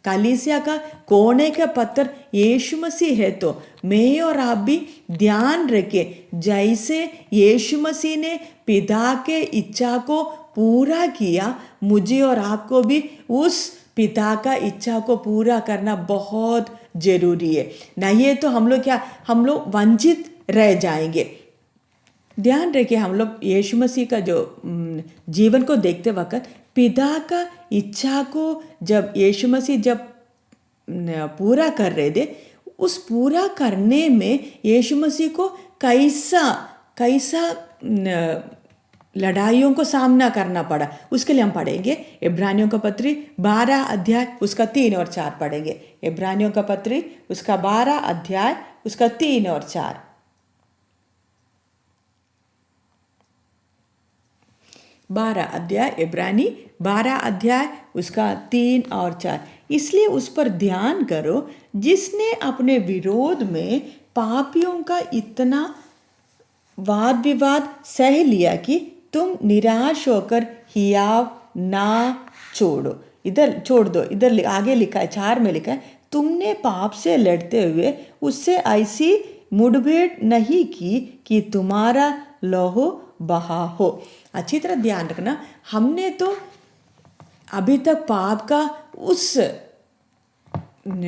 कलीसिया का कोने का पत्थर यीशु मसीह है, तो मैं और आप भी ध्यान रखें, जैसे यीशु मसीह ने पिता के इच्छा को पूरा किया, मुझे और आपको भी उस पिता का इच्छा को पूरा करना बहुत जरूरी है। नहीं तो हम लोग वंचित रह जाएंगे। ध्यान रखिए, हम लोग यीशु मसीह का जो जीवन को देखते वक्त पिता का इच्छा को जब यीशु मसीह जब पूरा कर रहे थे, उस पूरा करने में यीशु मसीह को कैसा लड़ाइयों को सामना करना पड़ा, उसके लिए हम पढ़ेंगे इब्रानियों का पत्री 12 अध्याय उसका 3 और 4 पढ़ेंगे। इब्रानियों का पत्री उसका 12 अध्याय उसका 3 और 4। 12 अध्याय इब्रानी 12 अध्याय उसका 3 और 4। इसलिए उस पर ध्यान करो जिसने अपने विरोध में पापियों का इतना वाद विवाद सह लिया कि तुम निराश होकर हियाव ना छोड़ दो। इधर आगे लिखा है, 4 में लिखा है, तुमने पाप से लड़ते हुए उससे ऐसी मुठभेड़ नहीं की कि तुम्हारा लहू बहा हो। अच्छी तरह ध्यान रखना, हमने तो अभी तक पाप का उस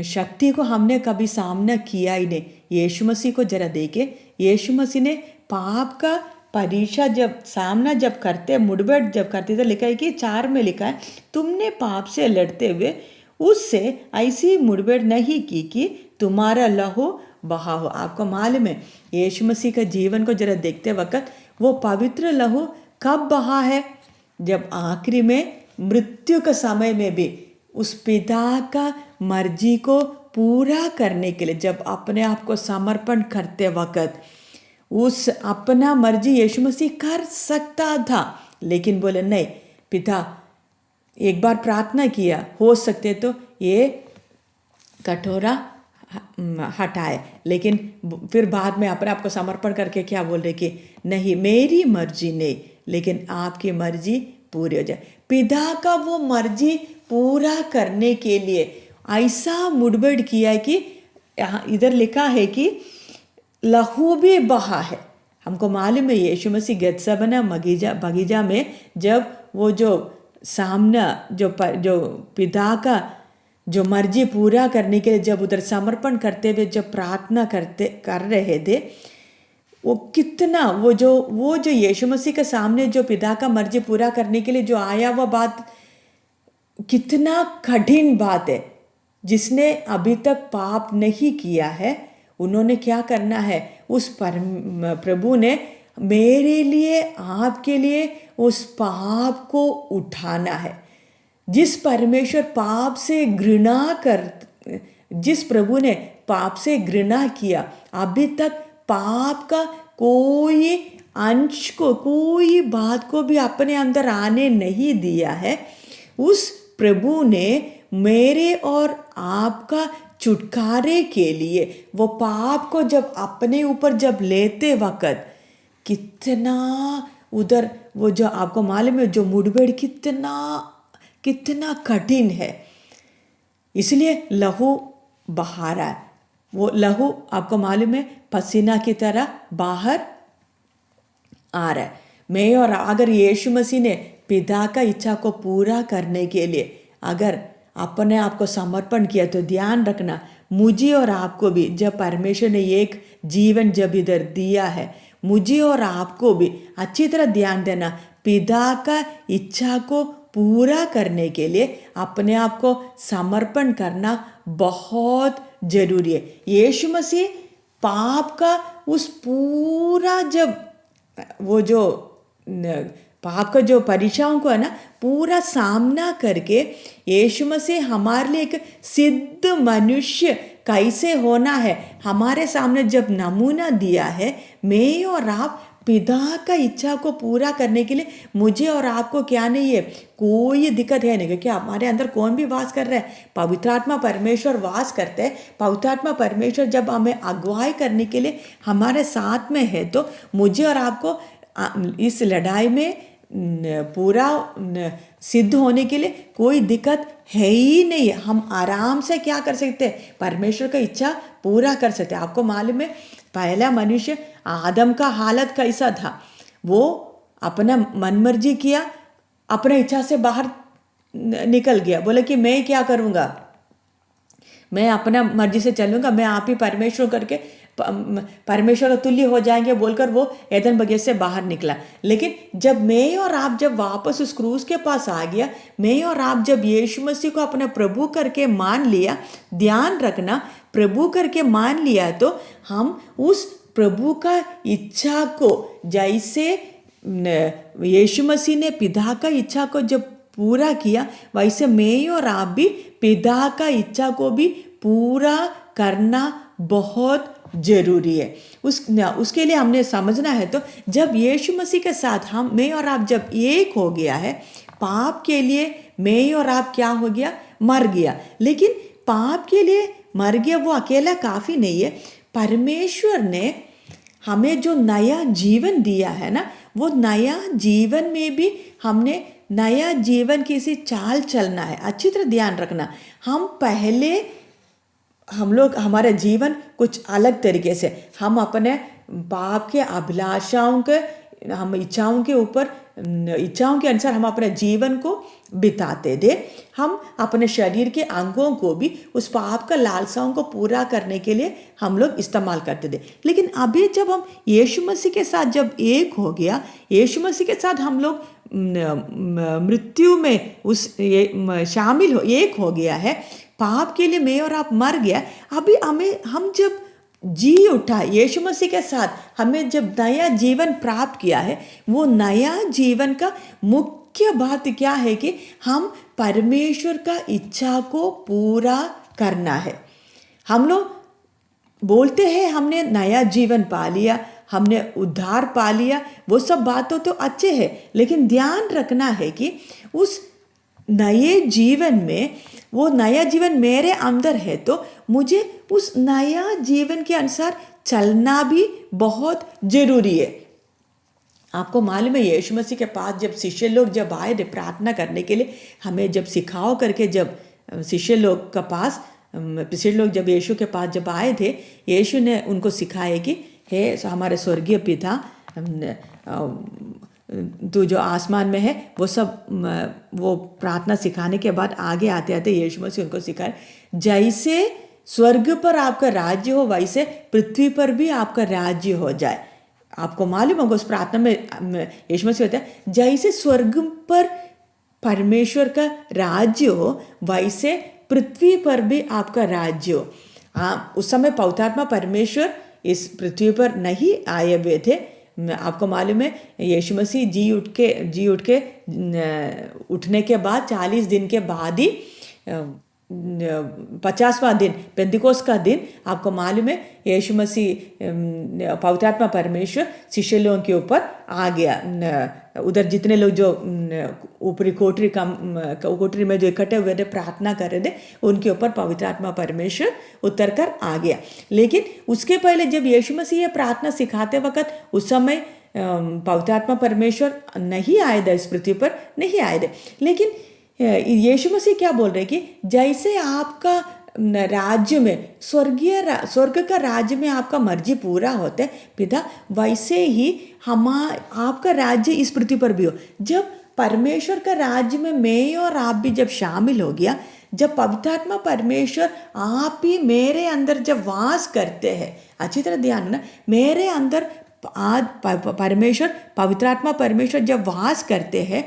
शक्ति को हमने कभी सामना किया ही नहीं। यीशु मसीह को जरा देखे, यीशु मसीह ने पाप का परीक्षा जब करते, मुठभेड़ जब करते, तो लिखा है कि 4 में लिखा है, तुमने पाप से लड़ते हुए उससे ऐसी मुठभेड़ नहीं की कि तुम्हारा लहू बहा हो। आपको मालूम है, यीशु मसीह का जीवन को जरा देखते वक्त वो पवित्र लहू कब बहा है? जब आखिरी में मृत्यु के समय में भी उस पिता का मर्जी को पूरा करने के लिए जब अपने आप को समर्पण करते वक्त उस अपना मर्जी यीशु मसीह कर सकता था, लेकिन बोले नहीं, पिता एक बार प्रार्थना किया, हो सकते तो ये कटोरा हटाए, लेकिन फिर बाद में अपने आप को समर्पण करके क्या बोल रहे कि नहीं, मेरी मर्जी नहीं लेकिन आपकी मर्जी पूरी हो जाए। पिता का वो मर्जी पूरा करने के लिए ऐसा मुठभेड़ किया है कि इधर लिखा है कि लहू भी बहा है। हमको मालूम है यीशु मसीह गेत्सेमने बगीचा में जब वो जो सामना जो पिता का जो मर्जी पूरा करने के लिए जब उधर समर्पण करते हुए जब प्रार्थना कर रहे थे, वो कितना वो जो यीशु मसीह के सामने जो पिता का मर्जी पूरा करने के लिए जो आया, वह बात कितना कठिन बात है। जिसने अभी तक पाप नहीं किया है, उन्होंने क्या करना है, उस प्रभु ने मेरे लिए आपके लिए उस पाप को उठाना है। जिस परमेश्वर पाप से जिस प्रभु ने पाप से घृणा किया, अभी तक पाप का कोई अंश को, कोई बात को भी अपने अंदर आने नहीं दिया है, उस प्रभु ने मेरे और आपका छुटकारे के लिए वो पाप को जब अपने ऊपर जब लेते वक्त कितना उधर वो जो आपको मालूम है जो मुठभेड़ कितना कठिन है। इसलिए लहू बहा रहा है। वो लहू आपको मालूम है पसीना की तरह बाहर आ रहा है। मैं और अगर यीशु मसीह ने पिता का इच्छा को पूरा करने के लिए अगर अपने आप को समर्पण किया, तो ध्यान रखना, मुझे और आपको भी जब परमेश्वर ने एक जीवन जब इधर दिया है, मुझे और आपको भी अच्छी तरह ध्यान देना, पिता का इच्छा को पूरा करने के लिए अपने आप को समर्पण करना बहुत जरूरी है। यीशु मसीह पाप का उस पूरा जब वो जो पाप का जो परीक्षाओं को है ना पूरा सामना करके यीशु मसीह हमारे लिए एक सिद्ध मनुष्य कैसे होना है हमारे सामने जब नमूना दिया है। मैं और आप पिता का इच्छा को पूरा करने के लिए मुझे और आपको क्या नहीं है, कोई दिक्कत है नहीं, क्योंकि हमारे अंदर कौन भी वास कर रहा है, पवित्र आत्मा परमेश्वर वास करते हैं। पवित्र आत्मा परमेश्वर जब हमें अगुवाई करने के लिए हमारे साथ में है तो मुझे और आपको इस लड़ाई में पूरा सिद्ध होने के लिए कोई दिक्कत है ही नहीं। हम आराम से क्या कर सकते हैं, परमेश्वर का इच्छा पूरा कर सकते हैं। आपको मालूम है पहला मनुष्य आदम का हालत कैसा था, वो अपना मनमर्जी किया, अपने इच्छा से बाहर निकल गया, बोले कि मैं क्या करूँगा, मैं अपना मर्जी से चलूँगा, मैं आप ही परमेश्वर करके परमेश्वर तुल्य हो जाएंगे बोलकर वो एदन बगीचे से बाहर निकला। लेकिन जब मैं और आप जब वापस उस क्रूस के पास आ गया, मैं और आप जब यीशु मसीह को अपना प्रभु करके मान लिया, ध्यान रखना प्रभु करके मान लिया, तो हम उस प्रभु का इच्छा को जैसे यीशु मसीह ने पिता का इच्छा को जब पूरा किया, वैसे मैं और आप भी पिता का इच्छा को भी पूरा करना बहुत जरूरी है। उसके लिए हमने समझना है, तो जब यीशु मसीह के साथ हम मैं और आप जब एक हो गया है, पाप के लिए मैं और आप क्या हो गया, मर गया। लेकिन पाप के लिए मर गया वो अकेला काफ़ी नहीं है, परमेश्वर ने हमें जो नया जीवन दिया है ना, वो नया जीवन में भी हमने नया जीवन की सी चाल चलना है। अच्छी तरह ध्यान रखना, हम लोग हमारा जीवन कुछ अलग तरीके से, हम अपने पाप के अभिलाषाओं के, हम इच्छाओं के अनुसार हम अपने जीवन को बिताते थे। हम अपने शरीर के अंगों को भी उस पाप का लालसाओं को पूरा करने के लिए हम लोग इस्तेमाल करते थे। लेकिन अभी जब हम यीशु मसीह के साथ जब एक हो गया, यीशु मसीह के साथ हम लोग मृत्यु में शामिल हो, एक हो गया है, पाप के लिए मैं और आप मर गया। अभी हम जब जी उठा यीशु मसीह के साथ, हमें जब नया जीवन प्राप्त किया है, वो नया जीवन का मुख्य बात क्या है कि हम परमेश्वर का इच्छा को पूरा करना है। हम लोग बोलते हैं हमने नया जीवन पा लिया, हमने उद्धार पा लिया, वो सब बातों तो अच्छे हैं, लेकिन ध्यान रखना है कि उस नए जीवन में, वो नया जीवन मेरे अंदर है, तो मुझे उस नया जीवन के अनुसार चलना भी बहुत जरूरी है। आपको मालूम है यीशु मसीह के पास जब शिष्य लोग जब आए थे प्रार्थना करने के लिए, हमें जब सिखाओ करके जब शिष्य लोग जब यीशु के पास जब आए थे, यीशु ने उनको सिखाया कि हे हमारे स्वर्गीय पिता, तू जो आसमान में है, वो प्रार्थना सिखाने के बाद आगे आते आते यीशु मसीह उनको सिखाए, जैसे स्वर्ग पर आपका राज्य हो वैसे पृथ्वी पर भी आपका राज्य हो जाए। आपको मालूम होगा उस प्रार्थना में यीशु मसीह होता है, जैसे स्वर्ग पर परमेश्वर का राज्य हो वैसे पृथ्वी पर भी आपका राज्य हो। उस समय पवित्र आत्मा परमेश्वर इस पृथ्वी पर नहीं आए हुए थे। आपको मालूम है यीशु मसीह जी उठ के उठने के बाद 40 दिन के बाद ही 50वां दिन पेंतिकोस्त का दिन, आपको मालूम है यीशु मसीह पवित्र आत्मा परमेश्वर शिष्य लोगों के ऊपर आ गया। उधर जितने लोग जो ऊपरी कोठरी में जो इकट्ठे हुए थे प्रार्थना कर रहे थे, उनके ऊपर पवित्र आत्मा परमेश्वर उतर कर आ गया। लेकिन उसके पहले जब यीशु मसीह ये प्रार्थना सिखाते वक्त, उस समय पवित्र आत्मा परमेश्वर नहीं आए थे, इस पृथ्वी पर नहीं आए थे। लेकिन यीशु मसीह क्या बोल रहे कि जैसे आपका राज्य में स्वर्ग का राज्य में आपका मर्जी पूरा होता है पिता, वैसे ही आपका राज्य इस पृथ्वी पर भी हो। जब परमेश्वर का राज्य में मैं और आप भी जब शामिल हो गया, जब पवित्र आत्मा परमेश्वर आप ही मेरे अंदर जब वास करते हैं, अच्छी तरह ध्यान रखना, मेरे अंदर परमेश्वर पवित्र आत्मा परमेश्वर जब वास करते हैं,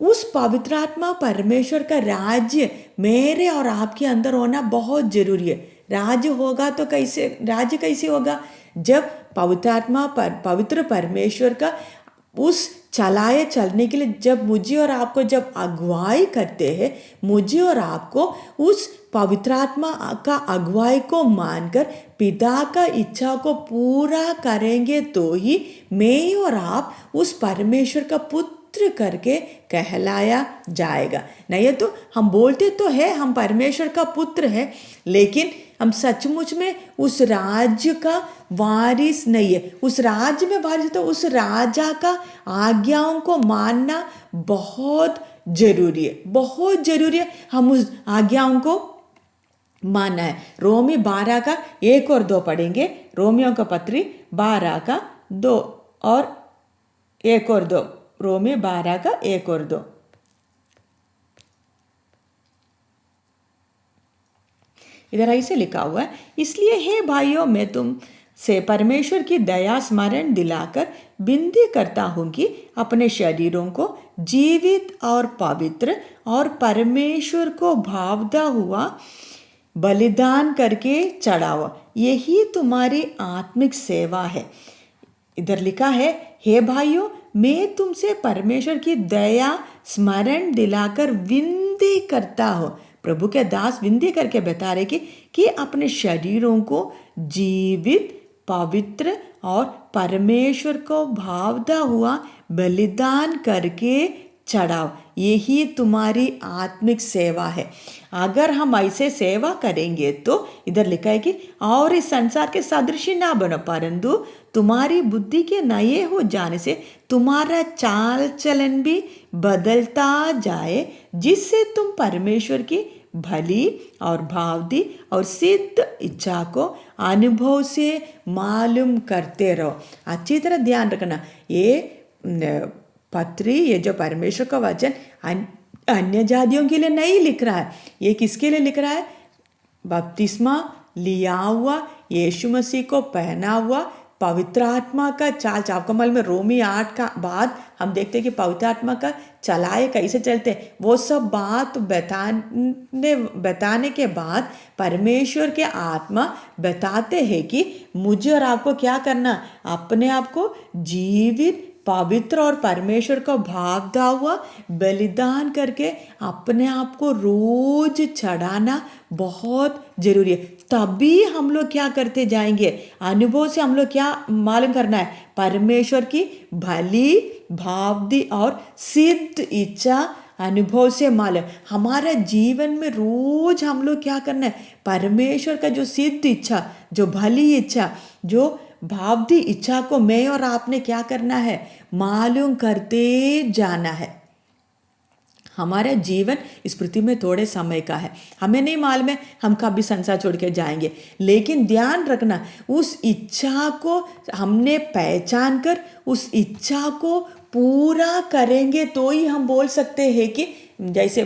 उस पवित्र आत्मा परमेश्वर का राज्य मेरे और आपके अंदर होना बहुत जरूरी है। राज्य होगा तो राज्य कैसे होगा? जब पवित्र आत्मा पवित्र परमेश्वर का उस चलाए चलने के लिए जब मुझे और आपको जब अगुवाई करते हैं, मुझे और आपको उस पवित्र आत्मा का अगुवाई को मानकर पिता का इच्छा को पूरा करेंगे तो ही मैं और आप उस परमेश्वर का पुत्र करके कहलाया जाएगा। नहीं तो हम बोलते तो है हम परमेश्वर का पुत्र है, लेकिन हम सचमुच में उस राज्य का वारिस नहीं है। उस राज्य में वारिस तो उस राजा का आज्ञाओं को मानना बहुत जरूरी है, बहुत जरूरी है। हम उस आज्ञाओं को मानना है। रोमी 12 का 1 और 2 पढ़ेंगे। रोमियों का पत्री 12 का 2 और 1 और 2। रोमी 12 का 1 और 2। इधर ऐसे लिखा हुआ है, इसलिए हे भाइयों मैं तुम से परमेश्वर की दया स्मरण दिलाकर विनती करता हूँ कि अपने शरीरों को जीवित और पवित्र और परमेश्वर को भावता हुआ बलिदान करके चढ़ाओ, यही तुम्हारी आत्मिक सेवा है। इधर लिखा है, हे भाइयों मैं तुमसे परमेश्वर की दया स्मरण दिलाकर विनती करता हूँ। प्रभु के दास विनती करके बता रहे कि अपने शरीरों को जीवित पवित्र और परमेश्वर को भावता हुआ बलिदान करके चढ़ाओ, यही तुम्हारी आत्मिक सेवा है। अगर हम ऐसे सेवा करेंगे तो इधर लिखा है कि और इस संसार के सदृशी ना बनो, परंतु तुम्हारी बुद्धि के नए हो जाने से तुम्हारा चाल चलन भी बदलता जाए, जिससे तुम परमेश्वर की भली और भावदी और सिद्ध इच्छा को अनुभव से मालूम करते रहो। अच्छी तरह ध्यान रखना, ये पत्री, ये जो परमेश्वर का वचन अन्य जातियों के लिए नहीं लिख रहा है। ये किसके लिए लिख रहा है? बपतिस्मा लिया हुआ, यीशु मसीह को पहना हुआ, पवित्र आत्मा का चाल। आपको मालूम है रोमी 8 का बाद हम देखते हैं कि पवित्र आत्मा का चलाए कैसे चलते हैं। वो सब बात बताने के बाद परमेश्वर के आत्मा बताते हैं कि मुझे और आपको क्या करना, अपने आप को जीवित पवित्र और परमेश्वर को भावता हुआ बलिदान करके अपने आप को रोज चढ़ाना बहुत जरूरी है। तभी हम लोग क्या करते जाएंगे, अनुभव से हम लोग क्या मालूम करना है, परमेश्वर की भली भावदी और सिद्ध इच्छा अनुभव से मालूम। हमारा जीवन में रोज हम लोग क्या करना है, परमेश्वर का जो सिद्ध इच्छा, जो भली इच्छा, जो भावदी इच्छा को मैं और आपने क्या करना है, मालूम करते जाना है। हमारा जीवन इस पृथ्वी में थोड़े समय का है, हमें नहीं मालूम है हम कभी संसार छोड़ के जाएंगे, लेकिन ध्यान रखना उस इच्छा को हमने पहचान कर उस इच्छा को पूरा करेंगे तो ही हम बोल सकते हैं कि जैसे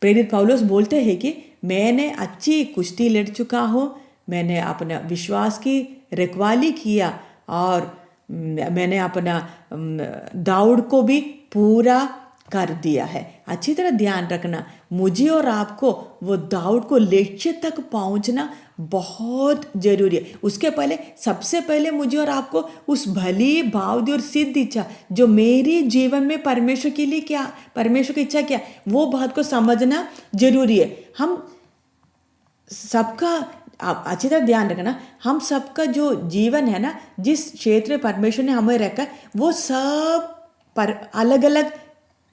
प्रेरित पौलुस बोलते हैं कि मैंने अच्छी कुश्ती लड़ चुका हूँ, मैंने अपना विश्वास की रखवाली किया और मैंने अपना दौड़ को भी पूरा कर दिया है। अच्छी तरह ध्यान रखना, मुझे और आपको वो दौड़ को लक्ष्य तक पहुंचना बहुत जरूरी है। उसके पहले सबसे पहले मुझे और आपको उस भली भावदी और सिद्ध इच्छा जो मेरे जीवन में परमेश्वर के लिए क्या, परमेश्वर की इच्छा क्या, वो बात को समझना जरूरी है। हम सबका आप अच्छी तरह ध्यान रखना, हम सबका जो जीवन है ना, जिस क्षेत्र में परमेश्वर ने हमें रखा, वो सब पर अलग अलग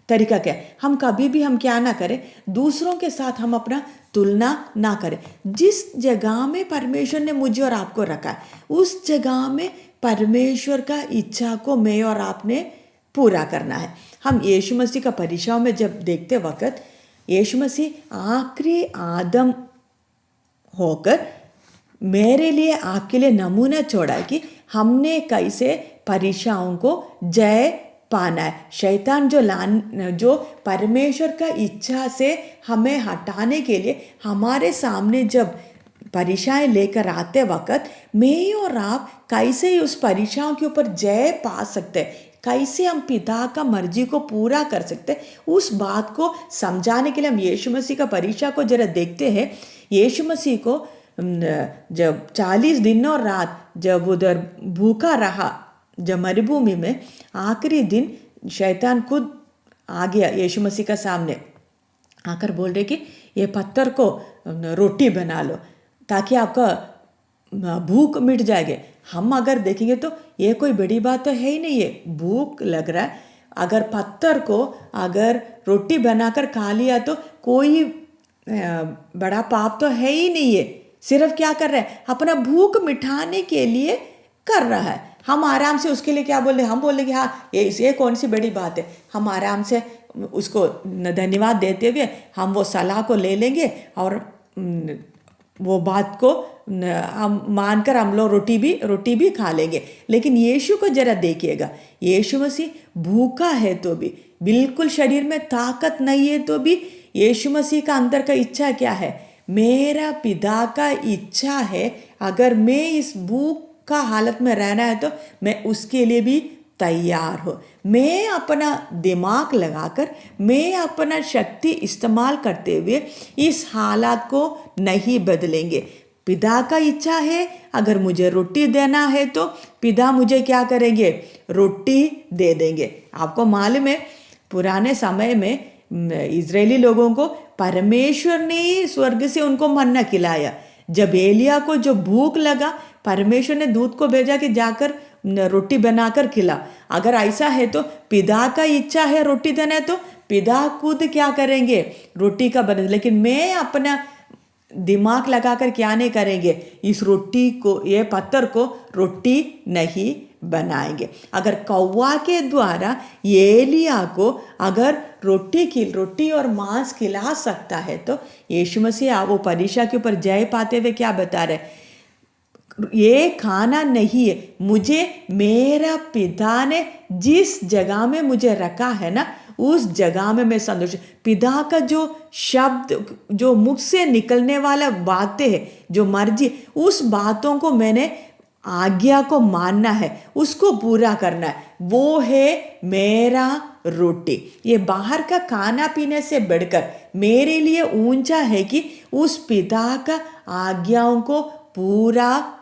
तरीका क्या है। हम कभी भी हम क्या ना करें, दूसरों के साथ हम अपना तुलना ना करें। जिस जगह में परमेश्वर ने मुझे और आपको रखा है, उस जगह में परमेश्वर का इच्छा को मैं और आपने पूरा करना है। हम यीशु मसीह का परिचय में जब देखते वक्त, यीशु मसीह आखिरी आदम होकर मेरे लिए आपके लिए नमूना छोड़ा कि हमने कैसे परीक्षाओं को जय पाना है। शैतान जो परमेश्वर का इच्छा से हमें हटाने के लिए हमारे सामने जब परीक्षाएं लेकर आते वक्त मैं और आप कैसे उस परीक्षाओं के ऊपर जय पा सकते हैं, कैसे हम पिता का मर्जी को पूरा कर सकते हैं, उस बात को समझाने के लिए हम यीशु मसीह का परीक्षा को जरा देखते हैं। यीशु मसीह को जब 40 दिन और रात जब उधर भूखा रहा, जब मरुभूमि में, आखिरी दिन शैतान खुद आ गया यीशु मसीह का सामने आकर बोल रहे कि ये पत्थर को रोटी बना लो ताकि आपका भूख मिट जाएगी। हम अगर देखेंगे तो ये कोई बड़ी बात तो है ही नहीं है, भूख लग रहा है, अगर पत्थर को अगर रोटी बनाकर खा लिया तो कोई बड़ा पाप तो है ही नहीं है। सिर्फ क्या कर रहा है, अपना भूख मिटाने के लिए कर रहा है। हम आराम से उसके लिए क्या बोले, हम बोले कि हाँ ये कौन सी बड़ी बात है, हम आराम से उसको धन्यवाद देते हुए हम वो सलाह को ले लेंगे और वो बात को हम मानकर हम लोग रोटी भी खा लेंगे। लेकिन यीशु को जरा देखिएगा, यीशु मसीह भूखा है तो भी, बिल्कुल शरीर में ताकत नहीं है तो भी, यीशु मसीह का अंदर का इच्छा क्या है, मेरा पिता का इच्छा है अगर मैं इस भूख का हालत में रहना है तो मैं उसके लिए भी तैयार हो। मैं अपना दिमाग लगाकर, मैं अपना शक्ति इस्तेमाल करते हुए इस हालात को नहीं बदलेंगे। पिता का इच्छा है अगर मुझे रोटी देना है तो पिता मुझे क्या करेंगे, रोटी दे देंगे। आपको मालूम है पुराने समय में इजरायली लोगों को परमेश्वर ने स्वर्ग से उनको मन्ना खिलाया। जब एलिया को जो भूख लगा, परमेश्वर ने दूत को भेजा कि जाकर रोटी बनाकर खिला। अगर ऐसा है तो पिता का इच्छा है रोटी देना है तो पिता खुद क्या करेंगे, रोटी का बना। लेकिन मैं अपना दिमाग लगाकर क्या नहीं करेंगे, इस रोटी को, ये पत्थर को रोटी नहीं बनाएंगे। अगर कौवा के द्वारा एलिया को अगर रोटी और मांस खिला सकता है तो यीशु मसीह वो परीक्षा के ऊपर जय पाते हुए क्या बता रहे, ये खाना नहीं है, मुझे मेरा पिता ने जिस जगह में मुझे रखा है ना उस जगह में मैं संतुष्ट। पिता का जो शब्द, जो मुख से निकलने वाला बातें है, जो मर्जी, उस बातों को मैंने आज्ञा को मानना है, उसको पूरा करना है, वो है मेरा रोटी। ये बाहर का खाना पीने से बढ़कर मेरे लिए ऊंचा है कि उस पिता का आज्ञाओं को पूरा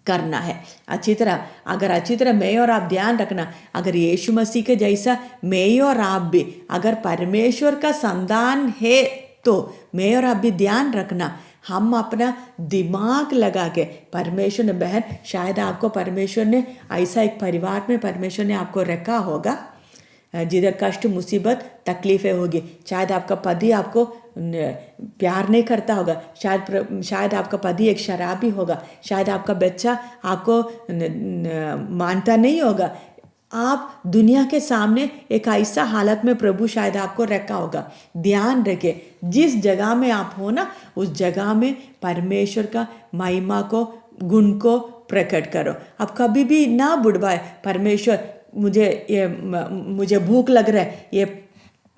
करना है। अच्छी तरह मैं और आप ध्यान रखना, अगर यीशु मसीह के जैसा मैं और आप भी अगर परमेश्वर का संतान है तो मैं और आप भी ध्यान रखना, हम अपना दिमाग लगा के, परमेश्वर ने, बहन शायद आपको परमेश्वर ने ऐसा एक परिवार में परमेश्वर ने आपको रखा होगा जिधर कष्ट, मुसीबत, तकलीफ़ें होगी। शायद आपका पति आपको प्यार नहीं करता होगा, शायद आपका पति एक शराबी होगा, शायद आपका बच्चा आपको मानता नहीं होगा। आप दुनिया के सामने एक ऐसा हालत में प्रभु शायद आपको रखा होगा। ध्यान रखें, जिस जगह में आप हो ना उस जगह में परमेश्वर का महिमा को, गुण को प्रकट करो। अब कभी भी ना बुड़वाए, परमेश्वर मुझे भूख लग रहा है, ये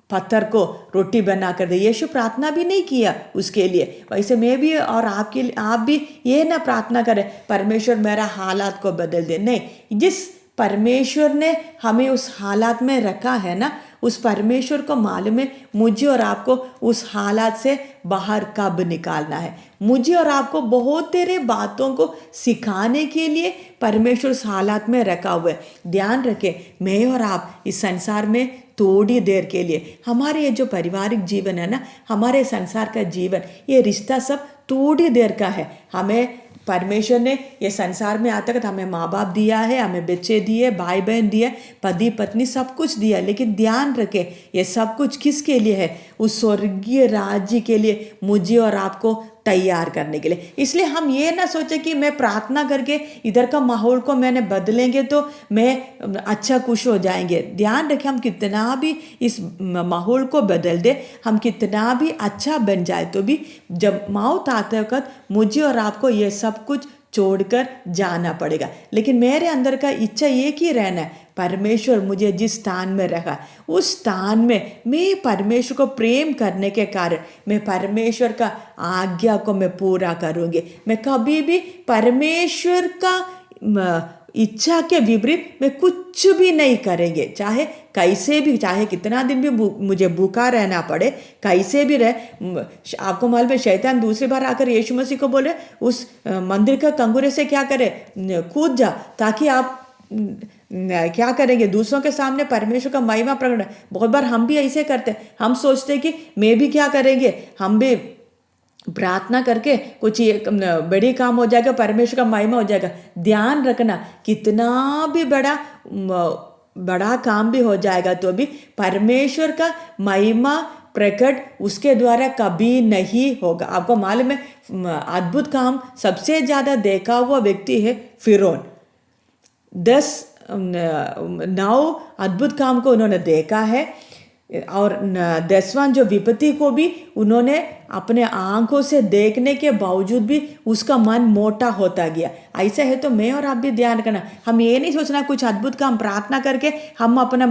पत्थर को रोटी बना कर दे। यीशु प्रार्थना भी नहीं किया उसके लिए। वैसे मैं भी और आप भी ये ना प्रार्थना करें परमेश्वर मेरा हालात को बदल दे। नहीं, जिस परमेश्वर ने हमें उस हालात में रखा है ना, उस परमेश्वर को मालूम है मुझे और आपको उस हालात से बाहर कब निकालना है। मुझे और आपको बहुत तेरे बातों को सिखाने के लिए परमेश्वर उस हालात में रखा हुआ है। ध्यान रखें, मैं और आप इस संसार में थोड़ी देर के लिए, हमारे ये जो पारिवारिक जीवन है ना, हमारे संसार का जीवन, ये रिश्ता सब थोड़ी देर का है। हमें परमेश्वर ने ये संसार में आता तक हमें माँ बाप दिया है, हमें बच्चे दिए, भाई बहन दिए, पति पत्नी सब कुछ दिया। लेकिन ध्यान रखें ये सब कुछ किसके लिए है, उस स्वर्गीय राज्य के लिए, मुझे और आपको तैयार करने के लिए। इसलिए हम ये ना सोचें कि मैं प्रार्थना करके इधर का माहौल को मैंने बदलेंगे तो मैं अच्छा खुश हो जाएंगे। ध्यान रखें, हम कितना भी इस माहौल को बदल दे, हम कितना भी अच्छा बन जाए तो भी जब मौत आते वक्त मुझे और आपको ये सब कुछ छोड़कर जाना पड़ेगा। लेकिन मेरे अंदर का इच्छा एक ही रहना है, परमेश्वर मुझे जिस स्थान में रखा उस स्थान में मैं परमेश्वर को प्रेम करने के कारण मैं परमेश्वर का आज्ञा को मैं पूरा करूँगी। मैं कभी भी परमेश्वर का इच्छा के विपरीत मैं कुछ भी नहीं करेंगे। चाहे कैसे भी, चाहे कितना दिन भी मुझे भूखा रहना पड़े, कैसे भी रहे। आपको मालूम है शैतान दूसरी बार आकर यीशु मसीह को बोले उस मंदिर का कंगूरे से क्या करे, कूद जा, ताकि आप क्या करेंगे, दूसरों के सामने परमेश्वर का महिमा प्रकट। बहुत बार हम भी ऐसे करते हैं, हम सोचते हैं कि मैं भी क्या करेंगे, हम भी प्रार्थना करके कुछ बड़ी काम हो जाएगा, परमेश्वर का महिमा हो जाएगा। ध्यान रखना, कितना भी बड़ा काम भी हो जाएगा तो भी परमेश्वर का महिमा प्रकट उसके द्वारा कभी नहीं होगा। आपको मालूम है अद्भुत काम सबसे ज़्यादा देखा हुआ व्यक्ति है फिरौन। 9 अद्भुत काम को उन्होंने देखा है और 10वां जो विपत्ति को भी उन्होंने अपने आंखों से देखने के बावजूद भी उसका मन मोटा होता गया। ऐसा है तो मैं और आप भी ध्यान रखना, हम ये नहीं सोचना कुछ अद्भुत काम प्रार्थना करके हम अपने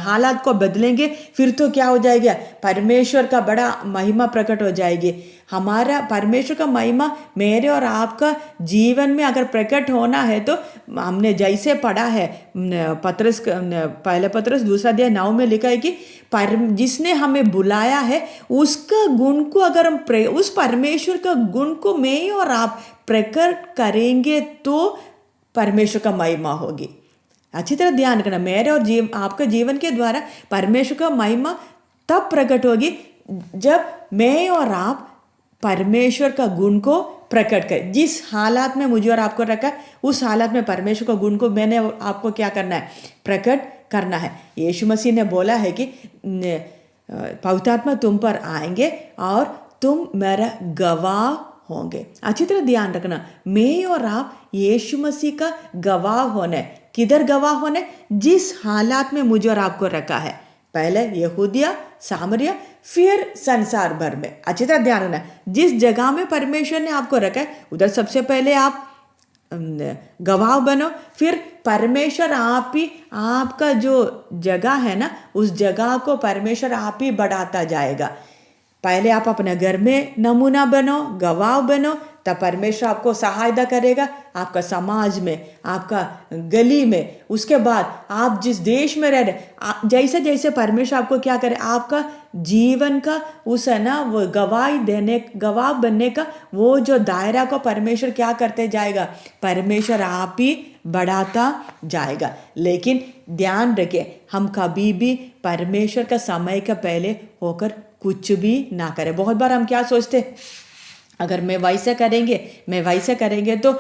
हालात को बदलेंगे फिर तो क्या हो जाएगा, परमेश्वर का बड़ा महिमा प्रकट हो जाएगी। हमारा परमेश्वर का महिमा मेरे और आपका जीवन में अगर प्रकट होना है तो हमने जैसे पढ़ा है पत्रस, पहले पत्रस 2:9 में लिखा है कि जिसने हमें बुलाया है उसका गुण को अगर हम उस परमेश्वर का गुण को मैं और आप प्रकट करेंगे तो परमेश्वर का महिमा होगी। अच्छी तरह ध्यान रखना, मेरे और आपके जीवन के द्वारा परमेश्वर का महिमा तब प्रकट होगी जब मैं और आप परमेश्वर का गुण को प्रकट करें। जिस हालात में मुझे और आपको रखा उस हालात में परमेश्वर का गुण को मैंने आपको क्या करना है, प्रकट करना है। यीशु मसीह ने बोला है कि पवित्र आत्मा तुम पर आएंगे और तुम मेरा गवाह होंगे। अच्छी तरह ध्यान रखना, मैं और आप यीशु मसीह का गवाह होने। किधर गवाह होने? जिस हालात में मुझे और आपको रखा है, पहले यहूदिया, सामरिया, फिर संसार भर में। अच्छी तरह ध्यान रखना, जिस जगह में परमेश्वर ने आपको रखा है उधर सबसे पहले आप गवाह बनो, फिर परमेश्वर आप ही आपका जो जगह है ना उस जगह को परमेश्वर आप ही बढ़ाता जाएगा। पहले आप अपने घर में नमूना बनो, गवाह बनो, तब परमेश्वर आपको सहायता करेगा, आपका समाज में, आपका गली में। उसके बाद आप जिस देश में रह रहे, जैसे जैसे परमेश्वर आपको क्या करे, आपका जीवन का उस है ना वो गवाह बनने का वो जो दायरा को परमेश्वर क्या करते जाएगा, परमेश्वर आप ही बढ़ाता जाएगा। लेकिन ध्यान रखें, हम कभी भी परमेश्वर का समय का पहले होकर कुछ भी ना करें। बहुत बार हम क्या सोचते, अगर मैं वैसे करेंगे तो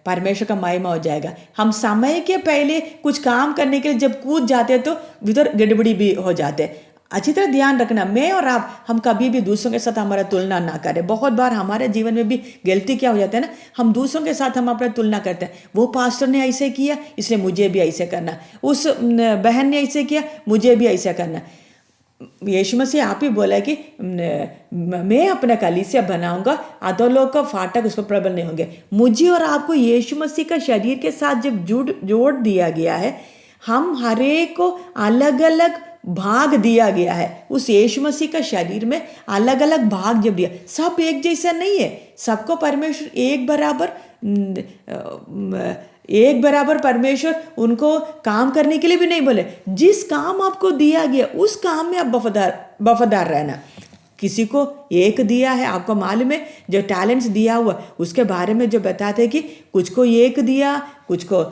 परमेश्वर का महिमा हो जाएगा। हम समय के पहले कुछ काम करने के लिए जब कूद जाते तो उधर गड़बड़ी भी हो जाते। अच्छी तरह ध्यान रखना, मैं और आप हम कभी भी दूसरों के साथ हमारा तुलना ना करें। बहुत बार हमारे जीवन में भी गलती क्या हो जाता है ना, हम दूसरों के साथ हम अपना तुलना करते हैं। वो पास्टर ने ऐसे किया इसलिए मुझे भी ऐसे करना, उस बहन ने ऐसे किया मुझे भी ऐसा करना। यीशु मसीह आप ही बोला कि मैं अपना कलीसिया बनाऊंगा, अधोलोक का फाटक उस पर प्रबल नहीं होंगे। मुझे और आपको यीशु मसीह का शरीर के साथ जब जोड़ दिया गया है, हम हर एक को अलग अलग भाग दिया गया है। उस यीशु मसीह का शरीर में अलग अलग भाग जब दिया, सब एक जैसा नहीं है। सबको परमेश्वर एक बराबर परमेश्वर उनको काम करने के लिए भी नहीं बोले। जिस काम आपको दिया गया उस काम में आप वफादार रहना। किसी को एक दिया है, आपको मालूम है जो टैलेंट्स दिया हुआ उसके बारे में जो बताते हैं कि कुछ को 1 दिया, कुछ को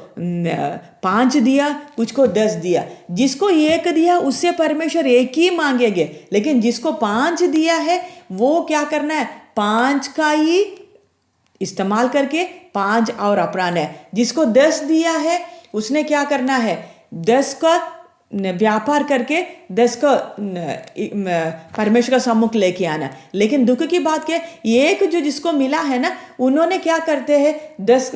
5 दिया, कुछ को 10 दिया। जिसको 1 दिया उससे परमेश्वर 1 ही मांगेंगे, लेकिन जिसको 5 दिया है वो क्या करना है, 5 का ही इस्तेमाल करके 5 और अपनाना है। जिसको 10 दिया है उसने क्या करना है, 10 का व्यापार करके 10 को परमेश्वर का सम्मुख लेके आना। लेकिन दुख की बात क्या है, एक जो जिसको मिला है ना, उन्होंने क्या करते हैं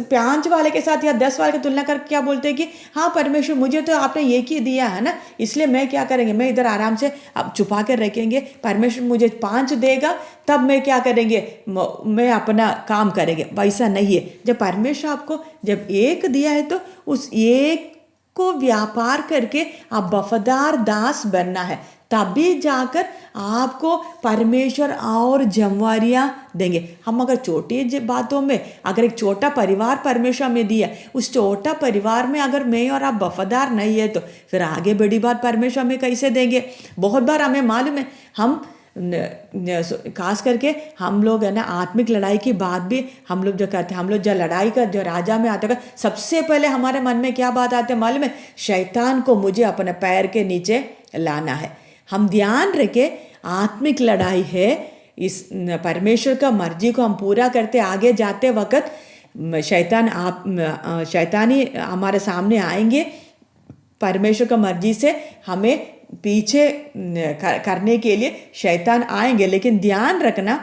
5 वाले के साथ या 10 वाले की तुलना करके क्या बोलते हैं कि हाँ परमेश्वर मुझे तो आपने एक ही दिया है ना, इसलिए मैं क्या करेंगे, मैं इधर आराम से अब छुपा कर रखेंगे, परमेश्वर मुझे 5 देगा तब मैं क्या करेंगे, मैं अपना काम करेंगे। वैसा नहीं है। जब परमेश्वर आपको जब एक दिया है तो उस एक को व्यापार करके आप वफादार दास बनना है, तभी जाकर आपको परमेश्वर और जमवारियाँ देंगे। हम अगर छोटी बातों में, अगर एक छोटा परिवार परमेश्वर में दिया, उस छोटा परिवार में अगर मैं और आप वफादार नहीं है तो फिर आगे बड़ी बात परमेश्वर में कैसे देंगे। बहुत बार हमें मालूम है, हम खास करके हम लोग है ना, आत्मिक लड़ाई की बात भी हम लोग जो करते हैं, हम लोग जो लड़ाई का जो राजा में आते हैं, सबसे पहले हमारे मन में क्या बात आती है मालूम है, शैतान को मुझे अपने पैर के नीचे लाना है। हम ध्यान रखें, आत्मिक लड़ाई है, इस परमेश्वर का मर्जी को हम पूरा करते आगे जाते वक्त शैतानी हमारे सामने आएंगे, परमेश्वर का मर्जी से हमें पीछे करने के लिए शैतान आएंगे। लेकिन ध्यान रखना,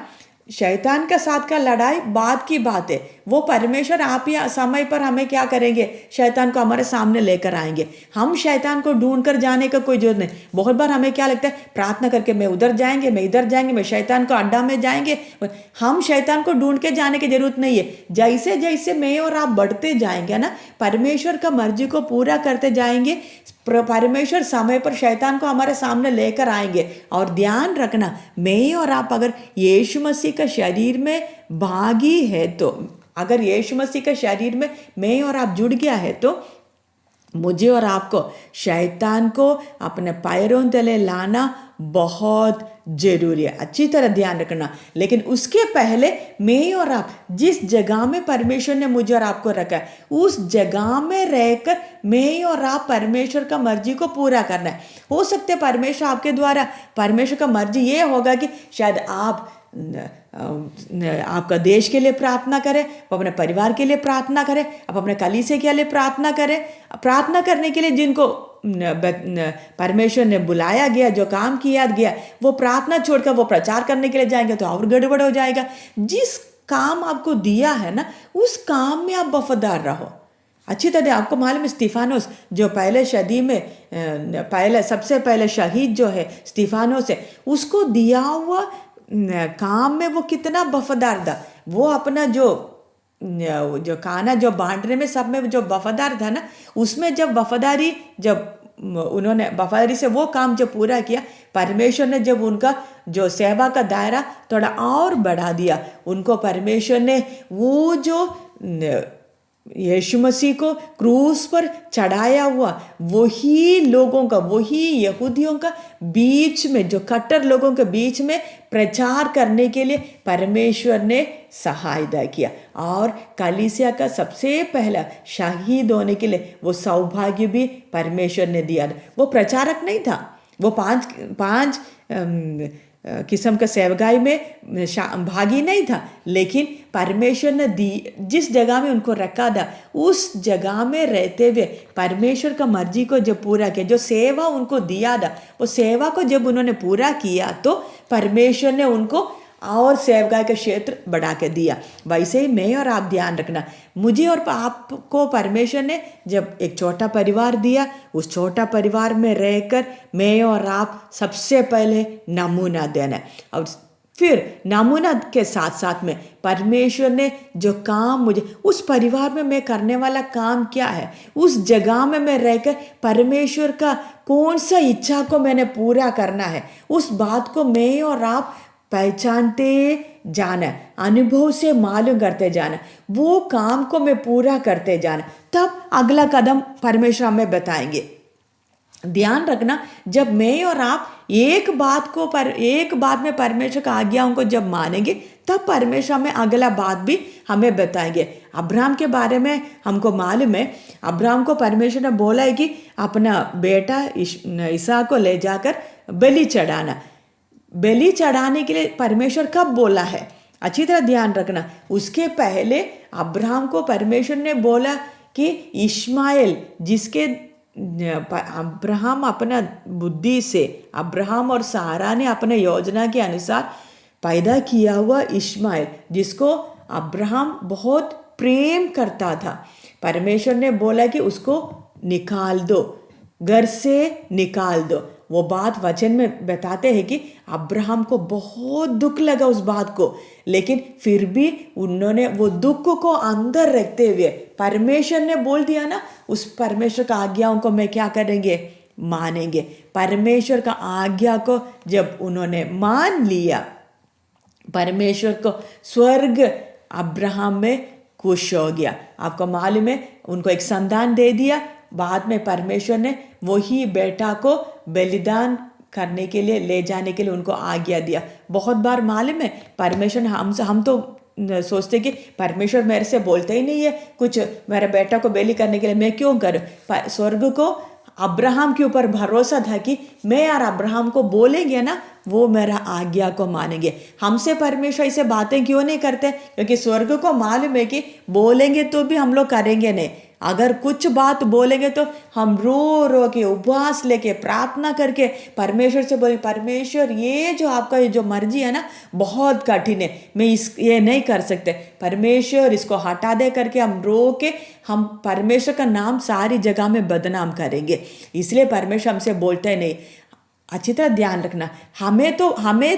शैतान के साथ का लड़ाई बाद की बात है। वो परमेश्वर आप ही समय पर हमें क्या करेंगे, शैतान को हमारे सामने लेकर आएंगे। हम शैतान को ढूंढ कर जाने का कोई जरूरत नहीं। बहुत बार हमें क्या लगता है, प्रार्थना करके मैं उधर जाएंगे, मैं इधर जाएंगे, मैं शैतान को अड्डा में जाएंगे। हम शैतान को ढूंढ के जाने की जरूरत नहीं है। जैसे जैसे मैं और आप बढ़ते जाएंगे ना, परमेश्वर का मर्जी को पूरा करते जाएंगे, परमेश्वर समय पर शैतान को हमारे सामने लेकर आएंगे। और ध्यान रखना, मैं और आप अगर यीशु मसीह का शरीर में भागी है तो, अगर यीशु मसीह का शरीर में मैं और आप जुड़ गया है तो मुझे और आपको शैतान को अपने पैरों तले लाना बहुत जरूरी है। अच्छी तरह ध्यान रखना। लेकिन उसके पहले मैं और आप जिस जगह में परमेश्वर ने मुझे और आपको रखा है, उस जगह में रहकर मैं और आप परमेश्वर का मर्जी को पूरा करना है। हो सकते परमेश्वर आपके द्वारा, परमेश्वर का मर्जी ये होगा कि शायद आप आपका देश के लिए प्रार्थना करें, आप अपने परिवार के लिए प्रार्थना करें, आप अपने कलीसिया के लिए प्रार्थना करें। प्रार्थना करने के लिए जिनको परमेश्वर ने बुलाया गया, जो काम किया गया, वो प्रार्थना छोड़कर वो प्रचार करने के लिए जाएंगे तो और गड़बड़ हो जाएगा। जिस काम आपको दिया है ना, उस काम में आप वफादार रहो। अच्छी तरह आपको मालूम है, स्तिफानोस जो पहले सदी में सबसे पहले शहीद जो है स्तिफानोस है, उसको दिया हुआ काम में वो कितना वफादार था। वो अपना जो खाना जो बांटने में सब में जो वफादार था ना, उसमें जब उन्होंने वफादारी से वो काम जब पूरा किया, परमेश्वर ने जब उनका जो सेवा का दायरा थोड़ा और बढ़ा दिया, उनको परमेश्वर ने वो जो यीशु मसीह को क्रूस पर चढ़ाया हुआ वही लोगों का, वही यहूदियों का बीच में, जो कट्टर लोगों के बीच में प्रचार करने के लिए परमेश्वर ने सहायता किया। और कलीसिया का सबसे पहला शहीद होने के लिए वो सौभाग्य भी परमेश्वर ने दिया था। वो प्रचारक नहीं था, वो पांच किस्म का सेवकाई में भागी नहीं था, लेकिन परमेश्वर ने जिस जगह में उनको रखा था, उस जगह में रहते हुए परमेश्वर का मर्जी को जब पूरा किया, जो सेवा उनको दिया था, वो सेवा को जब उन्होंने पूरा किया तो परमेश्वर ने उनको और सेवकाई का क्षेत्र बढ़ा के दिया। वैसे ही मैं और आप ध्यान रखना, मुझे और आपको परमेश्वर ने जब एक छोटा परिवार दिया, उस छोटा परिवार में रहकर मैं और आप सबसे पहले नमूना देना है। और फिर नमूना के साथ साथ में परमेश्वर ने जो काम मुझे, उस परिवार में मैं करने वाला काम क्या है, उस जगह में मैं रहकर परमेश्वर का कौन सा इच्छा को मैंने पूरा करना है, उस बात को मैं और आप पहचानते जाना, अनुभव से मालूम करते जाना, वो काम को मैं पूरा करते जाना, तब अगला कदम परमेश्वर हमें बताएंगे। ध्यान रखना, जब मैं और आप एक बात में परमेश्वर का आज्ञाओं को जब मानेंगे, तब परमेश्वर हमें अगला बात भी हमें बताएंगे। अब्राहम के बारे में हमको मालूम है, अब्राहम को परमेश्वर ने बोला है कि अपना बेटा इसहाक को ले जाकर बलि चढ़ाना। बलि चढ़ाने के लिए परमेश्वर कब बोला है, अच्छी तरह ध्यान रखना। उसके पहले अब्राहम को परमेश्वर ने बोला कि इश्माएल, जिसके अब्राहम अपना बुद्धि से, अब्राहम और सारा ने अपने योजना के अनुसार पैदा किया हुआ इश्माइल, जिसको अब्राहम बहुत प्रेम करता था, परमेश्वर ने बोला कि उसको निकाल दो, घर से निकाल दो। वो बात वचन में बताते हैं कि अब्राहम को बहुत दुख लगा उस बात को, लेकिन फिर भी उन्होंने वो दुख को अंदर रखते हुए, परमेश्वर ने बोल दिया ना, उस परमेश्वर का आज्ञाओं को मैं क्या करेंगे, मानेंगे। परमेश्वर का आज्ञा को जब उन्होंने मान लिया, परमेश्वर को स्वर्ग अब्राहम में खुश हो गया। आपको मालूम है, उनको एक संतान दे दिया। बाद में परमेश्वर ने वही बेटा को बलिदान करने के लिए, ले जाने के लिए उनको आज्ञा दिया। बहुत बार मालूम है, परमेश्वर ने हम तो सोचते कि परमेश्वर मेरे से बोलते ही नहीं है कुछ, मेरे बेटा को बलि करने के लिए मैं क्यों करूं। स्वर्ग को अब्राहम के ऊपर भरोसा था कि मैं यार अब्राहम को बोलेंगे ना, वो मेरा आज्ञा को मानेंगे। हमसे परमेश्वर ऐसे बातें क्यों नहीं करते? क्योंकि स्वर्ग को मालूम है कि बोलेंगे तो भी हम लोग करेंगे नहीं। अगर कुछ बात बोलेंगे तो हम रो रो के, उपवास लेके, प्रार्थना करके परमेश्वर से बोले, परमेश्वर ये जो आपका ये जो मर्जी है ना, बहुत कठिन है, मैं ये नहीं कर सकते, परमेश्वर इसको हटा दे करके हम रो के, हम परमेश्वर का नाम सारी जगह में बदनाम करेंगे। इसलिए परमेश्वर हमसे बोलते नहीं। अच्छी तरह ध्यान रखना, हमें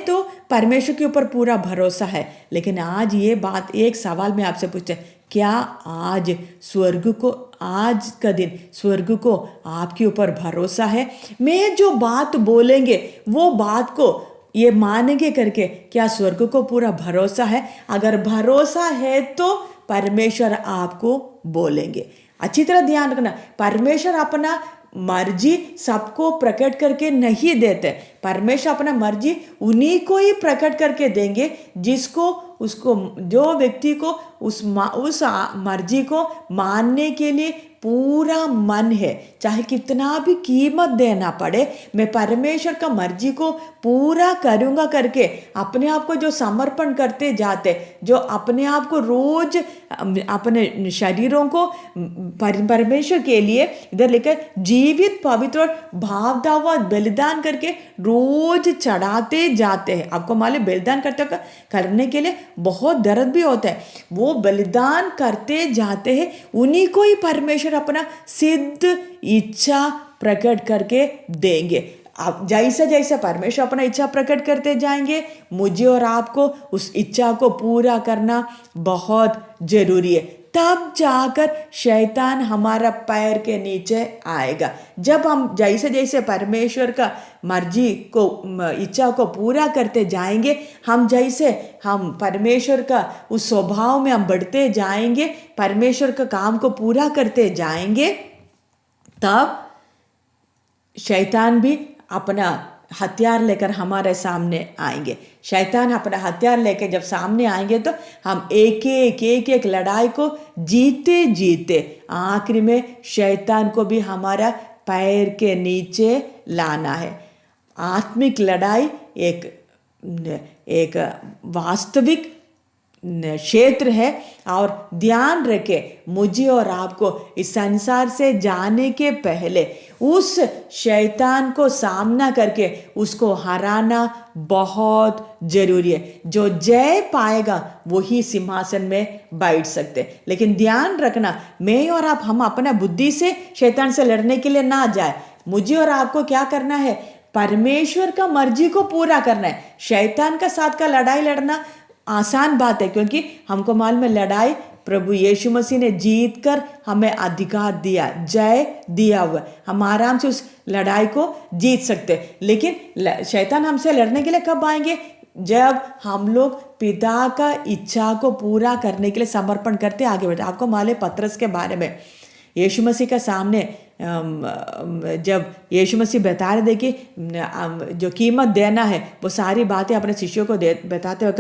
तो परमेश्वर के ऊपर पूरा भरोसा है, लेकिन आज ये बात, एक सवाल मैं आपसे पूछते, क्या आज आज का दिन स्वर्ग को आपके ऊपर भरोसा है? मैं जो बात बोलेंगे वो बात को ये मानेंगे करके, क्या स्वर्ग को पूरा भरोसा है? अगर भरोसा है तो परमेश्वर आपको बोलेंगे। अच्छी तरह ध्यान रखना, परमेश्वर अपना मर्जी सबको प्रकट करके नहीं देते। परमेश्वर अपना मर्जी उन्हीं को ही प्रकट करके देंगे जिसको, उसको, जो व्यक्ति को उस मर्जी को मानने के लिए पूरा मन है, चाहे कितना भी कीमत देना पड़े, मैं परमेश्वर का मर्जी को पूरा करूँगा करके अपने आप को जो समर्पण करते जाते, जो अपने आप को रोज अपने शरीरों को परमेश्वर के लिए इधर लेकर जीवित, पवित्र और भावदा हुआ बलिदान करके रोज चढ़ाते जाते हैं। आपको मालूम, बलिदान करने के लिए बहुत दर्द भी होता है। वो बलिदान करते जाते हैं, उन्हीं को ही परमेश्वर अपना सिद्ध इच्छा प्रकट करके देंगे। आप जैसा जैसा परमेश्वर अपना इच्छा प्रकट करते जाएंगे, मुझे और आपको उस इच्छा को पूरा करना बहुत जरूरी है। तब जाकर शैतान हमारा पैर के नीचे आएगा। जब हम जैसे जैसे परमेश्वर का मर्जी को, इच्छा को पूरा करते जाएंगे, हम परमेश्वर का उस स्वभाव में हम बढ़ते जाएंगे, परमेश्वर का काम को पूरा करते जाएंगे, तब शैतान भी अपना हथियार लेकर हमारे सामने आएंगे। शैतान अपना हथियार लेकर जब सामने आएंगे तो हम एक लड़ाई को जीते जीते आखिरी में शैतान को भी हमारा पैर के नीचे लाना है। आत्मिक लड़ाई एक वास्तविक क्षेत्र है। और ध्यान रखे, मुझे और आपको इस संसार से जाने के पहले उस शैतान को सामना करके उसको हराना बहुत जरूरी है। जो जय पाएगा वही सिंहासन में बैठ सकते। लेकिन ध्यान रखना, मैं और आप, हम अपना बुद्धि से शैतान से लड़ने के लिए ना जाए। मुझे और आपको क्या करना है? परमेश्वर का मर्जी को पूरा करना है। शैतान का साथ का लड़ाई लड़ना आसान बात है, क्योंकि हमको मालूम है लड़ाई प्रभु यीशु मसीह ने जीत कर हमें अधिकार दिया, जय दिया हुआ, हम आराम से उस लड़ाई को जीत सकते। लेकिन शैतान हमसे लड़ने के लिए कब आएंगे? जब हम लोग पिता का इच्छा को पूरा करने के लिए समर्पण करते आगे बढ़ते। आपको मालूम है पतरस के बारे में, यीशु मसीह का सामने जब यीशु मसीह बता रहे थे कि जो कीमत देना है वो सारी बातें अपने शिष्यों को बताते वक्त,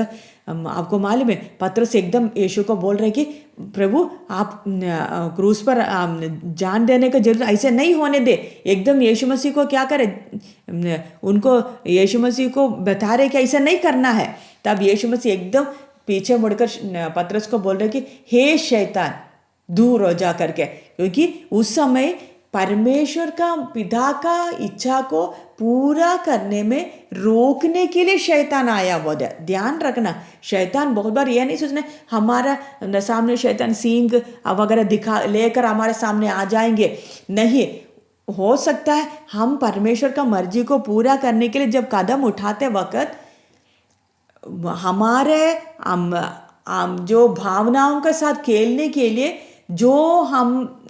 आपको मालूम है पतरस एकदम यीशु को बोल रहे कि प्रभु आप क्रूस पर जान देने का जरूरत ऐसे नहीं होने दे। एकदम यीशु मसीह को क्या करे, उनको यीशु मसीह को बता रहे कि ऐसा नहीं करना है। तब यीशु मसीह एकदम पीछे मुड़कर पतरस को बोल रहे कि हे शैतान दूर हो जा करके, क्योंकि उस समय परमेश्वर का पिता का इच्छा को पूरा करने में रोकने के लिए शैतान आया हुआ है। ध्यान रखना, शैतान बहुत बार यह नहीं सोचना हमारा सामने शैतान सींग वगैरह दिखा लेकर हमारे सामने आ जाएंगे। नहीं, हो सकता है हम परमेश्वर का मर्जी को पूरा करने के लिए जब कदम उठाते वक्त हमारे जो भावनाओं के साथ खेलने के लिए जो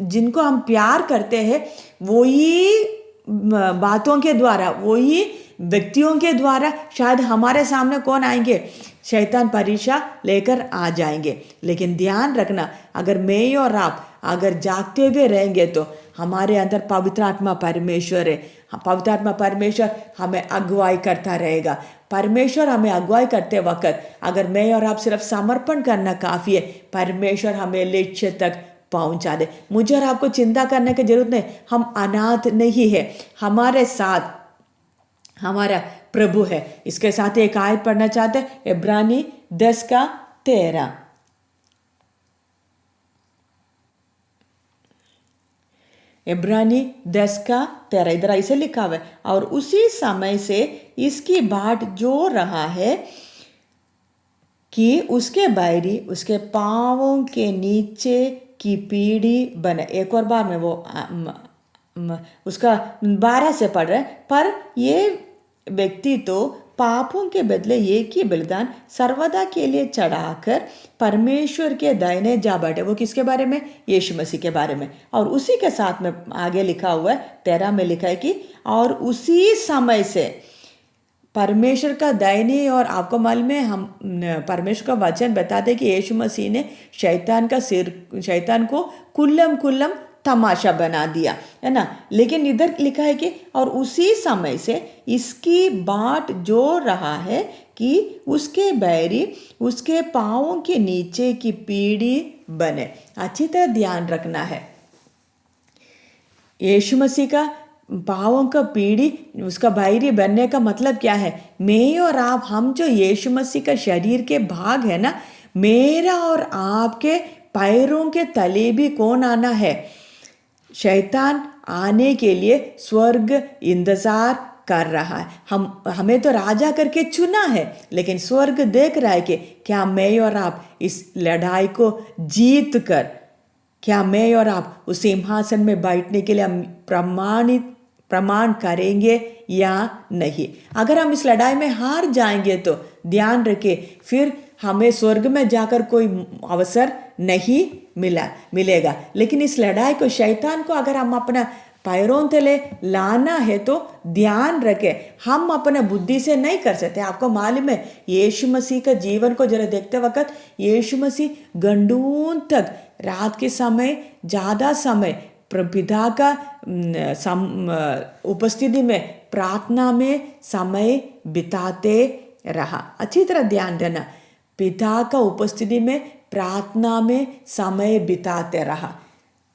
जिनको हम प्यार करते हैं वही बातों के द्वारा, वही व्यक्तियों के द्वारा शायद हमारे सामने कौन आएंगे, शैतान परीक्षा लेकर आ जाएंगे। लेकिन ध्यान रखना, अगर मैं और आप अगर जागते हुए रहेंगे तो हमारे अंदर पवित्र आत्मा परमेश्वर है। पवित्र आत्मा परमेश्वर हमें अगुवाई करता रहेगा। परमेश्वर हमें अगुवाई करते वक्त अगर मैं और आप सिर्फ समर्पण करना काफ़ी है, परमेश्वर हमें लक्ष्य तक पहुंचा दे। मुझे और आपको चिंता करने की जरूरत नहीं, हम अनाथ नहीं है, हमारे साथ हमारा प्रभु है। इसके साथ एक आयत पढ़ना चाहते हैं, इब्रानी 10:13। इब्रानी 10:13 इधर ऐसे लिखा हुआ है, और उसी समय से इसकी बाट जो रहा है कि उसके बैरी उसके पाँवों के नीचे की पीढ़ी बने। एक और बार मैं वो उसका 12 से पढ़ रहे हैं, पर ये व्यक्ति तो पापों के बदले एक ही बलिदान सर्वदा के लिए चढ़ाकर परमेश्वर के दाहिने जा बैठे। वो किसके बारे में? यीशु मसीह के बारे में। और उसी के साथ में आगे लिखा हुआ है 13 में लिखा है कि और उसी समय से परमेश्वर का दाहिने, और आपको मालूम है हम परमेश्वर का वचन बता दे कि यीशु मसीह ने शैतान को कुल्लम तमाशा बना दिया, है ना। लेकिन इधर लिखा है कि और उसी समय से इसकी बाट जो रहा है कि उसके बैरी उसके पाँवों के नीचे की पीढ़ी बने। अच्छी तरह ध्यान रखना है, यीशु मसीह का पाँवों का पीढ़ी उसका बैरी बनने का मतलब क्या है? मैं और आप, हम जो यीशु मसीह का शरीर के भाग है ना, मेरा और आपके पैरों के तले भी कौन आना है? शैतान आने के लिए स्वर्ग इंतजार कर रहा है। हमें तो राजा करके चुना है, लेकिन स्वर्ग देख रहा है कि क्या मैं और आप इस लड़ाई को जीत कर, क्या मैं और आप उस सिंहासन में बैठने के लिए प्रमाण करेंगे या नहीं। अगर हम इस लड़ाई में हार जाएंगे तो ध्यान रखें, फिर हमें स्वर्ग में जाकर कोई अवसर नहीं मिलेगा। लेकिन इस लड़ाई को, शैतान को अगर हम अपना पैरों तले लाना है तो ध्यान रखें, हम अपने बुद्धि से नहीं कर सकते। आपको मालूम है, यीशु मसीह का जीवन को जरा देखते वक्त यीशु मसीह घंटों तक रात के समय ज़्यादा समय पिता का उपस्थिति में प्रार्थना में समय बिताते रहा। अच्छी तरह ध्यान देना, पिता का उपस्थिति में प्रार्थना में समय बिताते रहा।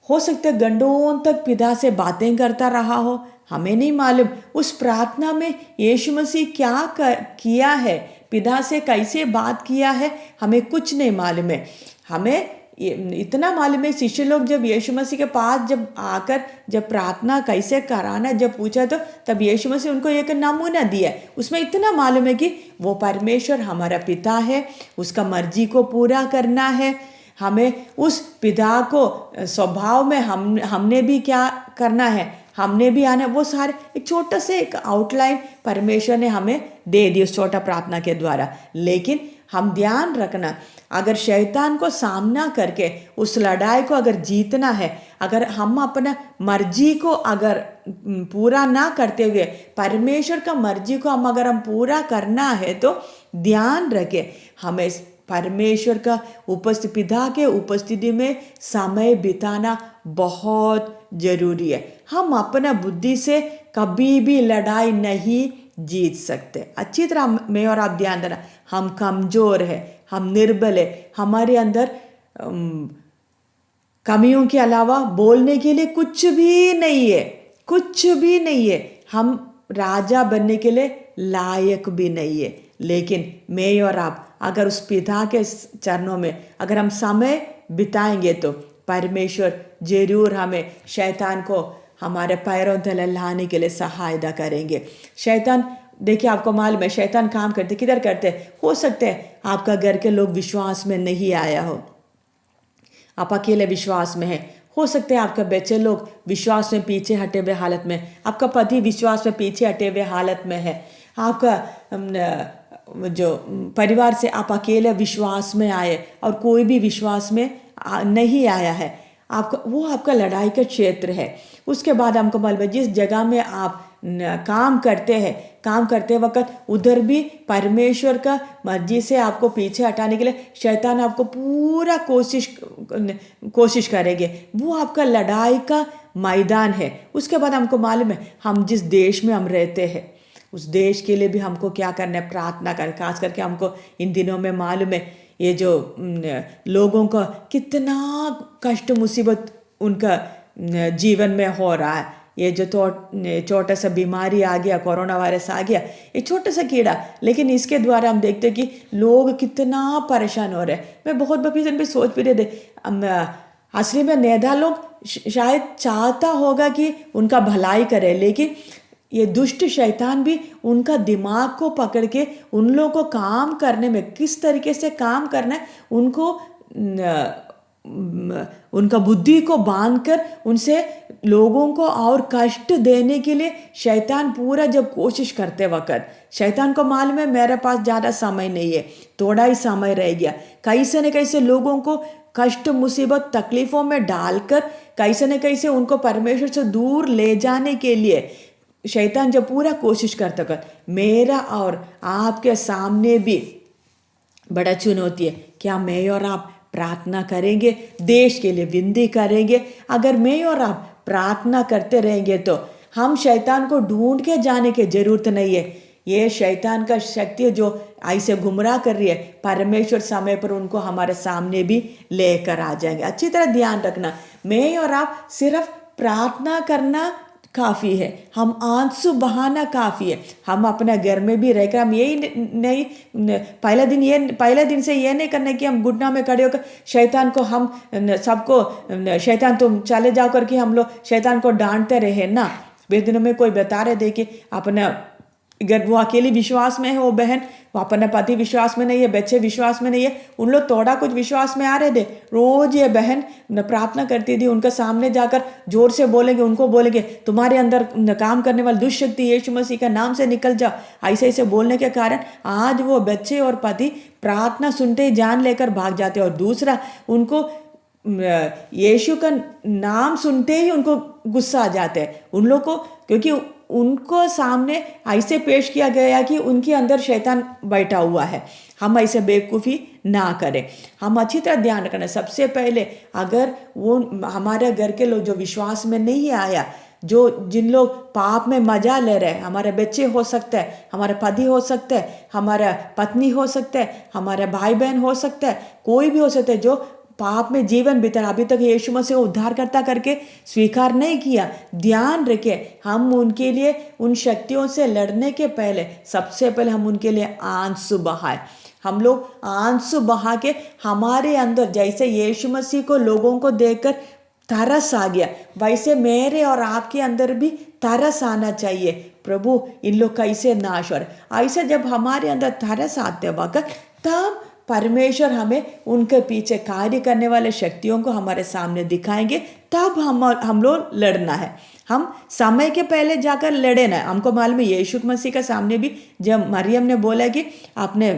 हो सकता है घंटों तक पिता से बातें करता रहा हो, हमें नहीं मालूम। उस प्रार्थना में यीशु मसीह क्या किया है, पिता से कैसे बात किया है, हमें कुछ नहीं मालूम है। हमें इतना मालूम है, शिष्य लोग जब यीशु मसीह के पास जब आकर जब प्रार्थना कैसे कराना जब पूछा तो तब यीशु मसीह उनको एक नमूना दिया। उसमें इतना मालूम है कि वो परमेश्वर हमारा पिता है, उसका मर्जी को पूरा करना है। हमें उस पिता को स्वभाव में हमने भी क्या करना है, हमने भी आना। वो सारे एक छोटा से एक आउटलाइन परमेश्वर ने हमें दे दी उस छोटा प्रार्थना के द्वारा। लेकिन हम ध्यान रखना, अगर शैतान को सामना करके उस लड़ाई को अगर जीतना है, अगर हम अपना मर्जी को अगर पूरा ना करते हुए परमेश्वर का मर्जी को हम पूरा करना है तो ध्यान रखें, हमें परमेश्वर का पिता के उपस्थिति में समय बिताना बहुत जरूरी है। हम अपना बुद्धि से कभी भी लड़ाई नहीं जीत सकते। अच्छी तरह मैं और आप ध्यान देना, हम कमजोर है, हम निर्बल है, हमारे अंदर कमियों के अलावा बोलने के लिए कुछ भी नहीं है, कुछ भी नहीं है। हम राजा बनने के लिए लायक भी नहीं है। लेकिन मैं और आप अगर उस पिता के चरणों में अगर हम समय बिताएंगे तो परमेश्वर जरूर हमें शैतान को हमारे पैरों तले लाने के लिए सहायता करेंगे। शैतान, देखिए आपको मालूम है शैतान काम करते किधर करते, हो सकते हैं आपका घर के लोग विश्वास में नहीं आया हो, आप अकेले विश्वास में हैं। हो सकते हैं आपके बच्चे लोग विश्वास में पीछे हटे हुए हालत में, आपका पति विश्वास में पीछे हटे हुए हालत में है, आपका जो परिवार से आप अकेले विश्वास में आए और कोई भी विश्वास में नहीं आया है, आपका वो आपका लड़ाई का क्षेत्र है। उसके बाद हमको मालूम है जिस जगह में आप काम करते हैं, काम करते वक्त उधर भी परमेश्वर का मर्जी से आपको पीछे हटाने के लिए शैतान आपको पूरा कोशिश करेंगे। वो आपका लड़ाई का मैदान है। उसके बाद हमको मालूम है हम जिस देश में हम रहते हैं उस देश के लिए भी हमको क्या करना है, प्रार्थना करना। खास करके हमको इन दिनों में मालूम है ये जो लोगों का कितना कष्ट मुसीबत उनका जीवन में हो रहा है। ये जो छोटा सा बीमारी आ गया, कोरोना वायरस आ गया, ये छोटा सा कीड़ा, लेकिन इसके द्वारा हम देखते हैं कि लोग कितना परेशान हो रहे हैं। मैं बहुत दिन पे सोच भी रहे थे, असली में नेदा लोग शायद चाहता होगा कि उनका भलाई करे, लेकिन ये दुष्ट शैतान भी उनका दिमाग को पकड़ के उन लोगों को काम करने में, किस तरीके से काम करना है, उनको उनका बुद्धि को बांधकर उनसे लोगों को और कष्ट देने के लिए शैतान पूरा जब कोशिश करते वक्त शैतान को मालूम है मेरे पास ज़्यादा समय नहीं है, थोड़ा ही समय रह गया, कैसे न कैसे लोगों को कष्ट मुसीबत तकलीफ़ों में डालकर कैसे न कैसे उनको परमेश्वर से दूर ले जाने के लिए शैतान जब पूरा कोशिश करता कर, मेरा और आपके सामने भी बड़ा चुनौती है। क्या मैं और आप प्रार्थना करेंगे, देश के लिए विनती करेंगे? अगर मैं और आप प्रार्थना करते रहेंगे तो हम शैतान को ढूंढ के जाने की जरूरत नहीं है। ये शैतान का शक्ति जो ऐसे गुमराह कर रही है, परमेश्वर समय पर उनको हमारे सामने भी लेकर आ जाएंगे। अच्छी तरह ध्यान रखना, मैं और आप सिर्फ प्रार्थना करना काफ़ी है, हम आंसू बहाना काफ़ी है। हम अपने घर में भी रहकर हम यही नहीं, पहले दिन से ये नहीं करना कि हम घुटना में खड़े होकर शैतान को हम सबको शैतान तुम चले जाओ करके हम लोग शैतान को डांटते रहे ना। वे दिनों में कोई बता रहे थे कि अपने अगर वो अकेली विश्वास में है, वो बहन, वो अपने पति विश्वास में नहीं है, बच्चे विश्वास में नहीं है, उन लोग थोड़ा कुछ विश्वास में आ रहे थे। रोज ये बहन प्रार्थना करती थी, उनके सामने जाकर जोर से बोलेंगे, उनको बोलेंगे तुम्हारे अंदर काम करने वाली दुष्शक्ति यीशु मसीह का नाम से निकल जाओ। ऐसे ऐसे बोलने के कारण आज वो बच्चे और पति प्रार्थना सुनते ही जान लेकर भाग जाते। और दूसरा, उनको यीशु का नाम सुनते ही उनको गुस्सा आ जाता है उन लोग को, क्योंकि उनको सामने ऐसे पेश किया गया कि उनके अंदर शैतान बैठा हुआ है। हम ऐसे बेवकूफ़ी ना करें, हम अच्छी तरह ध्यान रखना। सबसे पहले अगर वो हमारे घर के लोग जो विश्वास में नहीं आया, जिन लोग पाप में मजा ले रहे हैं, हमारे बच्चे हो सकते हैं, हमारे पति हो सकते हैं, हमारा पत्नी हो सकते हैं, हमारे भाई बहन हो सकते हैं, कोई भी हो सकते हैं जो पाप में जीवन बिता अभी तक यीशु मसीह उद्धारकर्ता करके स्वीकार नहीं किया। ध्यान रखें, हम उनके लिए उन शक्तियों से लड़ने के पहले सबसे पहले हम उनके लिए आंसू बहाए। हम लोग आंसू बहा के हमारे अंदर जैसे यीशु मसीह को लोगों को देखकर तरस आ गया, वैसे मेरे और आपके अंदर भी तरस आना चाहिए। प्रभु इन लोग कैसे नाश हो रहे। ऐसे जब हमारे अंदर तरस आते वक्त तब परमेश्वर हमें उनके पीछे कार्य करने वाले शक्तियों को हमारे सामने दिखाएंगे, तब हम लोग लड़ना है। हम समय के पहले जाकर लड़े ना। हमको मालूम है यीशु मसीह के सामने भी जब मरियम ने बोला कि आपने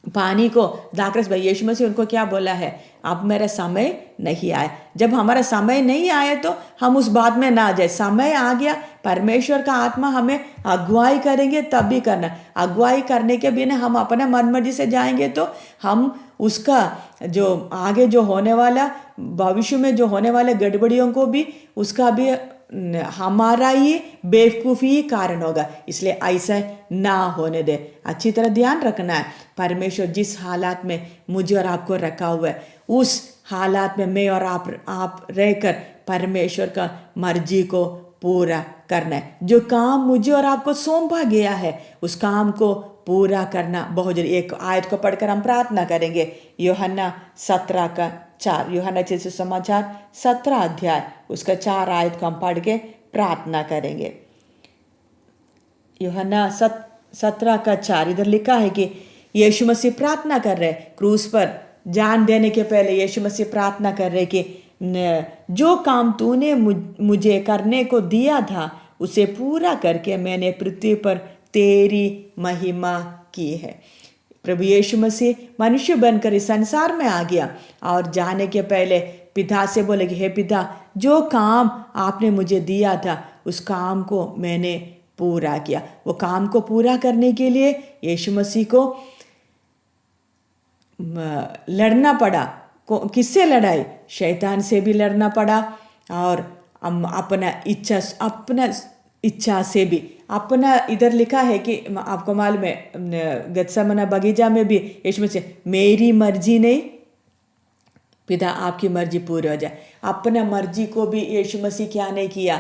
पानी को दाखरस भाई, यीशु मसीह उनको क्या बोला है, अब मेरा समय नहीं आया। जब हमारा समय नहीं आया तो हम उस बात में ना जाए। समय आ गया, परमेश्वर का आत्मा हमें अगुवाई करेंगे तब भी करना। अगुवाई करने के बिना हम अपने मन मर्जी से जाएंगे तो हम उसका जो आगे जो होने वाला भविष्य में जो होने वाले गड़बड़ियों को भी उसका भी हमारा ही बेवकूफ़ी कारण होगा। इसलिए ऐसा ना होने दे। अच्छी तरह ध्यान रखना है, परमेश्वर जिस हालात में मुझे और आपको रखा हुआ है उस हालात में मैं और आप रहकर परमेश्वर का मर्जी को पूरा करना है। जो काम मुझे और आपको सौंपा गया है उस काम को पूरा करना बहुत जरूरी। एक आयत को पढ़कर हम प्रार्थना करेंगे। यूहन्ना 17:4, यूहन्ना के सुसमाचार 17 अध्याय उसका 4 आयत को हम पढ़ के प्रार्थना करेंगे। यूहन्ना 17:4 इधर लिखा है कि यीशु मसीह प्रार्थना कर रहे, क्रूस पर जान देने के पहले यीशु मसीह प्रार्थना कर रहे कि जो काम तूने मुझे करने को दिया था उसे पूरा करके मैंने पृथ्वी पर तेरी महिमा की है। प्रभु यीशु मसीह मनुष्य बनकर इस संसार में आ गया और जाने के पहले पिता से बोले कि हे पिता, जो काम आपने मुझे दिया था उस काम को मैंने पूरा किया। वो काम को पूरा करने के लिए यीशु मसीह को लड़ना पड़ा। किससे लड़ाई? शैतान से भी लड़ना पड़ा और अपना इच्छा से भी। अपना इधर लिखा है कि आपको मालूम है गत्सेमने बगीचा में भी यीशु मसीह मेरी मर्जी नहीं पिता आपकी मर्जी पूरी हो जाए। अपना मर्जी को भी यीशु मसीह क्या नहीं किया?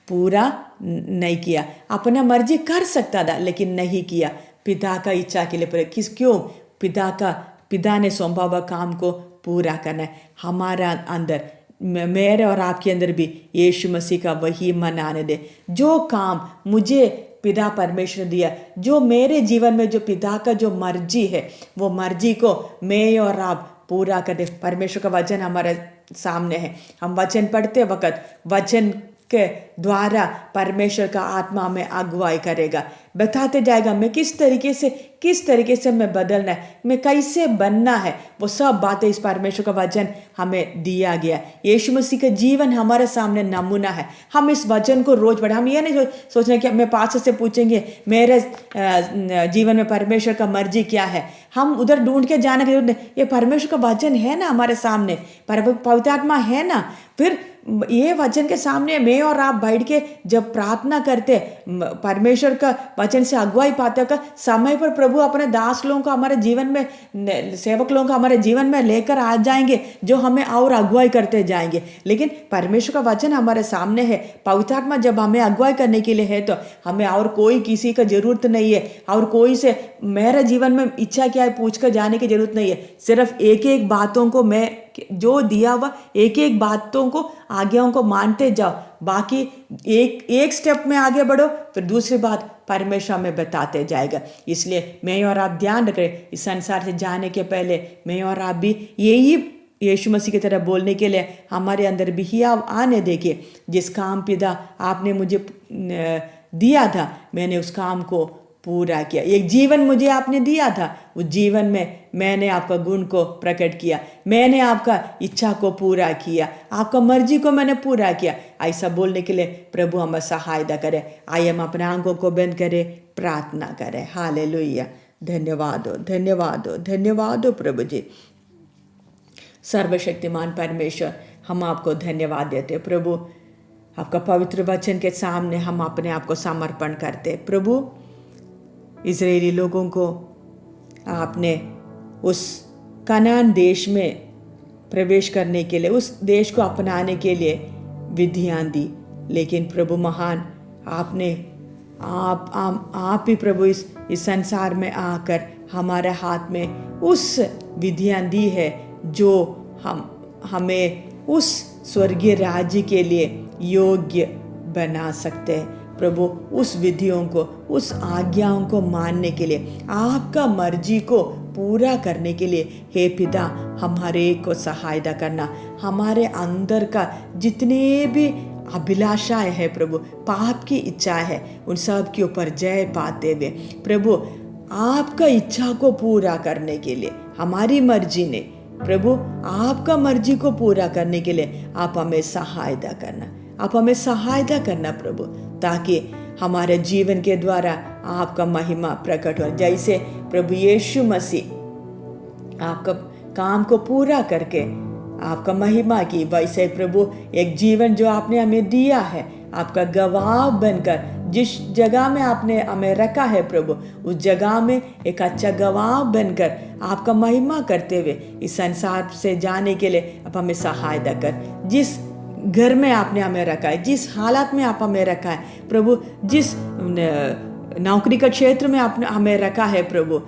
पूरा नहीं किया। अपना मर्जी कर सकता था लेकिन नहीं किया, पिता का इच्छा के लिए पूरा। क्यों? पिता ने सौंपा हुआ काम को पूरा करना है। हमारा अंदर, मेरे और आपके अंदर भी यीशु मसीह का वही मन आने दे। जो काम मुझे पिता परमेश्वर ने दिया, जो मेरे जीवन में जो पिता का जो मर्जी है, वो मर्जी को मैं और आप पूरा कर दे। परमेश्वर का वचन हमारे सामने है। हम वचन पढ़ते वक्त वचन के द्वारा परमेश्वर का आत्मा में अगुवाई करेगा, बताते जाएगा मैं किस तरीके से मैं बदलना है, मैं कैसे बनना है। वो सब बातें इस परमेश्वर का वचन हमें दिया गया। यीशु मसीह का जीवन हमारे सामने नमूना है। हम इस वचन को रोज पढ़ें। हम ये नहीं सोच रहे कि मैं पास्टर से पूछेंगे मेरे जीवन में परमेश्वर का मर्जी क्या है। हम उधर ढूंढ के जाने की जरूरत नहीं। ये परमेश्वर का वचन है ना हमारे सामने, पवित्र आत्मा है ना। फिर ये वचन के सामने मैं और आप बैठ के जब प्रार्थना करते, परमेश्वर का वचन से अगुवाई पाते का समय पर प्रभु अपने दास लोगों को हमारे जीवन में, सेवक लोगों को हमारे जीवन में लेकर आ जाएंगे जो हमें और अगुवाई करते जाएंगे। लेकिन परमेश्वर का वचन हमारे सामने है। पवित्र आत्मा जब हमें अगुवाई करने के लिए है तो हमें और कोई किसी का जरूरत नहीं है, और कोई से मेरे जीवन में इच्छा क्या है पूछ कर जाने की जरूरत नहीं है। सिर्फ एक एक बातों को मैं जो दिया हुआ एक एक बातों को आज्ञाओं को मानते जाओ। बाकी एक स्टेप में आगे बढ़ो, फिर दूसरी बात परमेश्वर में बताते जाएगा। इसलिए मैं और आप ध्यान रखें, इस संसार से जाने के पहले मैं और आप भी यही यीशु मसीह की तरह बोलने के लिए हमारे अंदर भी ही आने देखिए। जिस काम पिता आपने मुझे दिया था मैंने उस काम को पूरा किया। एक जीवन मुझे आपने दिया था, उस जीवन में मैंने आपका गुण को प्रकट किया, मैंने आपका इच्छा को पूरा किया, आपका मर्जी को मैंने पूरा किया। ऐसा बोलने के लिए प्रभु हमें सहायता करे। आइए हम अपने आंखों को बंद करें, प्रार्थना करें। हालेलुया। धन्यवाद हो, धन्यवाद हो, धन्यवाद हो प्रभु जी। सर्वशक्तिमान परमेश्वर, हम आपको धन्यवाद देते प्रभु। आपका पवित्र वचन के सामने हम अपने आप को समर्पण करते प्रभु। इजरायली लोगों को आपने उस कनान देश में प्रवेश करने के लिए, उस देश को अपनाने के लिए विधियां दी, लेकिन प्रभु महान आपने आप ही प्रभु इस संसार में आकर हमारे हाथ में उस विधियां दी है जो हमें उस स्वर्गीय राज्य के लिए योग्य बना सकते हैं प्रभु। उस विधियों को, उस आज्ञाओं को मानने के लिए, आपका मर्जी को पूरा करने के लिए हे पिता हमारे को सहायता करना। हमारे अंदर का जितने भी अभिलाषाएं है प्रभु, पाप की इच्छा है, उन सब के ऊपर जय पाते हुए प्रभु आपका इच्छा को पूरा करने के लिए, हमारी मर्जी ने प्रभु आपका मर्जी को पूरा करने के लिए आप हमें सहायता करना, आप हमें सहायता करना प्रभु, ताकि हमारे जीवन के द्वारा आपका महिमा प्रकट हो। जैसे प्रभु यीशु मसीह आपका काम को पूरा करके आपका महिमा की, वैसे प्रभु एक जीवन जो आपने हमें दिया है, आपका गवाह बनकर जिस जगह में आपने हमें रखा है प्रभु, उस जगह में एक अच्छा गवाह बनकर आपका महिमा करते हुए इस संसार से जाने के लिए आप हमें सहायता कर। जिस घर में आपने हमें रखा है, जिस हालत में आप हमें रखा है प्रभु, जिस नौकरी का क्षेत्र में आपने हमें रखा है प्रभु,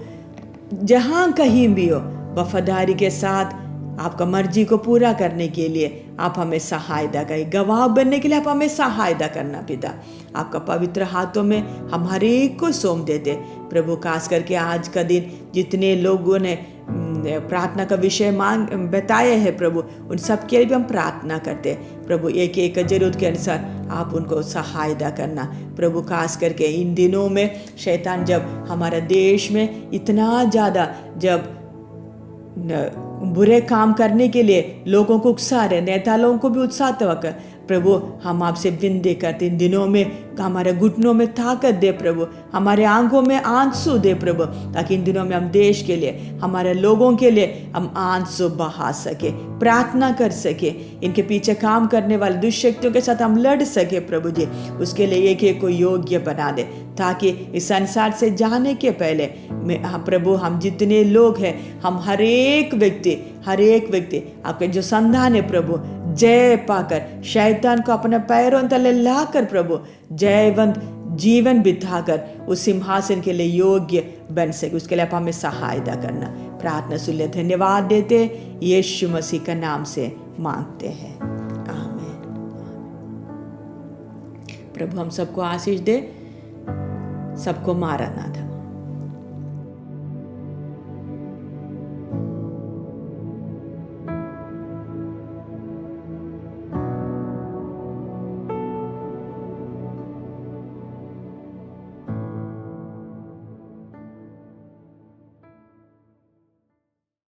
जहाँ कहीं भी हो वफादारी के साथ आपका मर्जी को पूरा करने के लिए आप हमें सहायता करें, गवाह बनने के लिए आप हमें सहायता करना पिता। आपका पवित्र हाथों में हम हर एक को सौंप देते प्रभु। खास करके आज का दिन जितने लोगों ने प्रार्थना का विषय मांग बताया है प्रभु, उन सब के लिए भी हम प्रार्थना करते प्रभु। एक एक जरूरत के अनुसार आप उनको सहायता करना प्रभु। खास करके इन दिनों में शैतान जब हमारे देश में इतना ज़्यादा जब बुरे काम करने के लिए लोगों को उकसा रहे, नेता लोगों को भी उत्साहित होकर प्रभु हम आपसे विनती करते इन दिनों में हमारे घुटनों में ताकत दे प्रभु, हमारे आंखों में आंसू दे प्रभु, ताकि इन दिनों में हम देश के लिए, हमारे लोगों के लिए हम आंसू बहा सके, प्रार्थना कर सके, इनके पीछे काम करने वाले दुष्शक्तियों के साथ हम लड़ सके प्रभु जी। उसके लिए एक एक को योग्य बना दे, ताकि इस संसार से जाने के पहले प्रभु हम जितने लोग हैं, हम हर एक व्यक्ति आपके जो संतान है प्रभु, जय पाकर शैतान को अपने पैरों तले लाकर प्रभु जयवंत जीवन बिताकर उस सिंहासन के लिए योग्य बन सके, उसके लिए आप हमें सहायता करना। प्रार्थना सुन ले, धन्यवाद देते यीशु मसीह का नाम से मांगते हैं, आमीन। प्रभु हम सबको आशीष दे, सबको मारा ना था।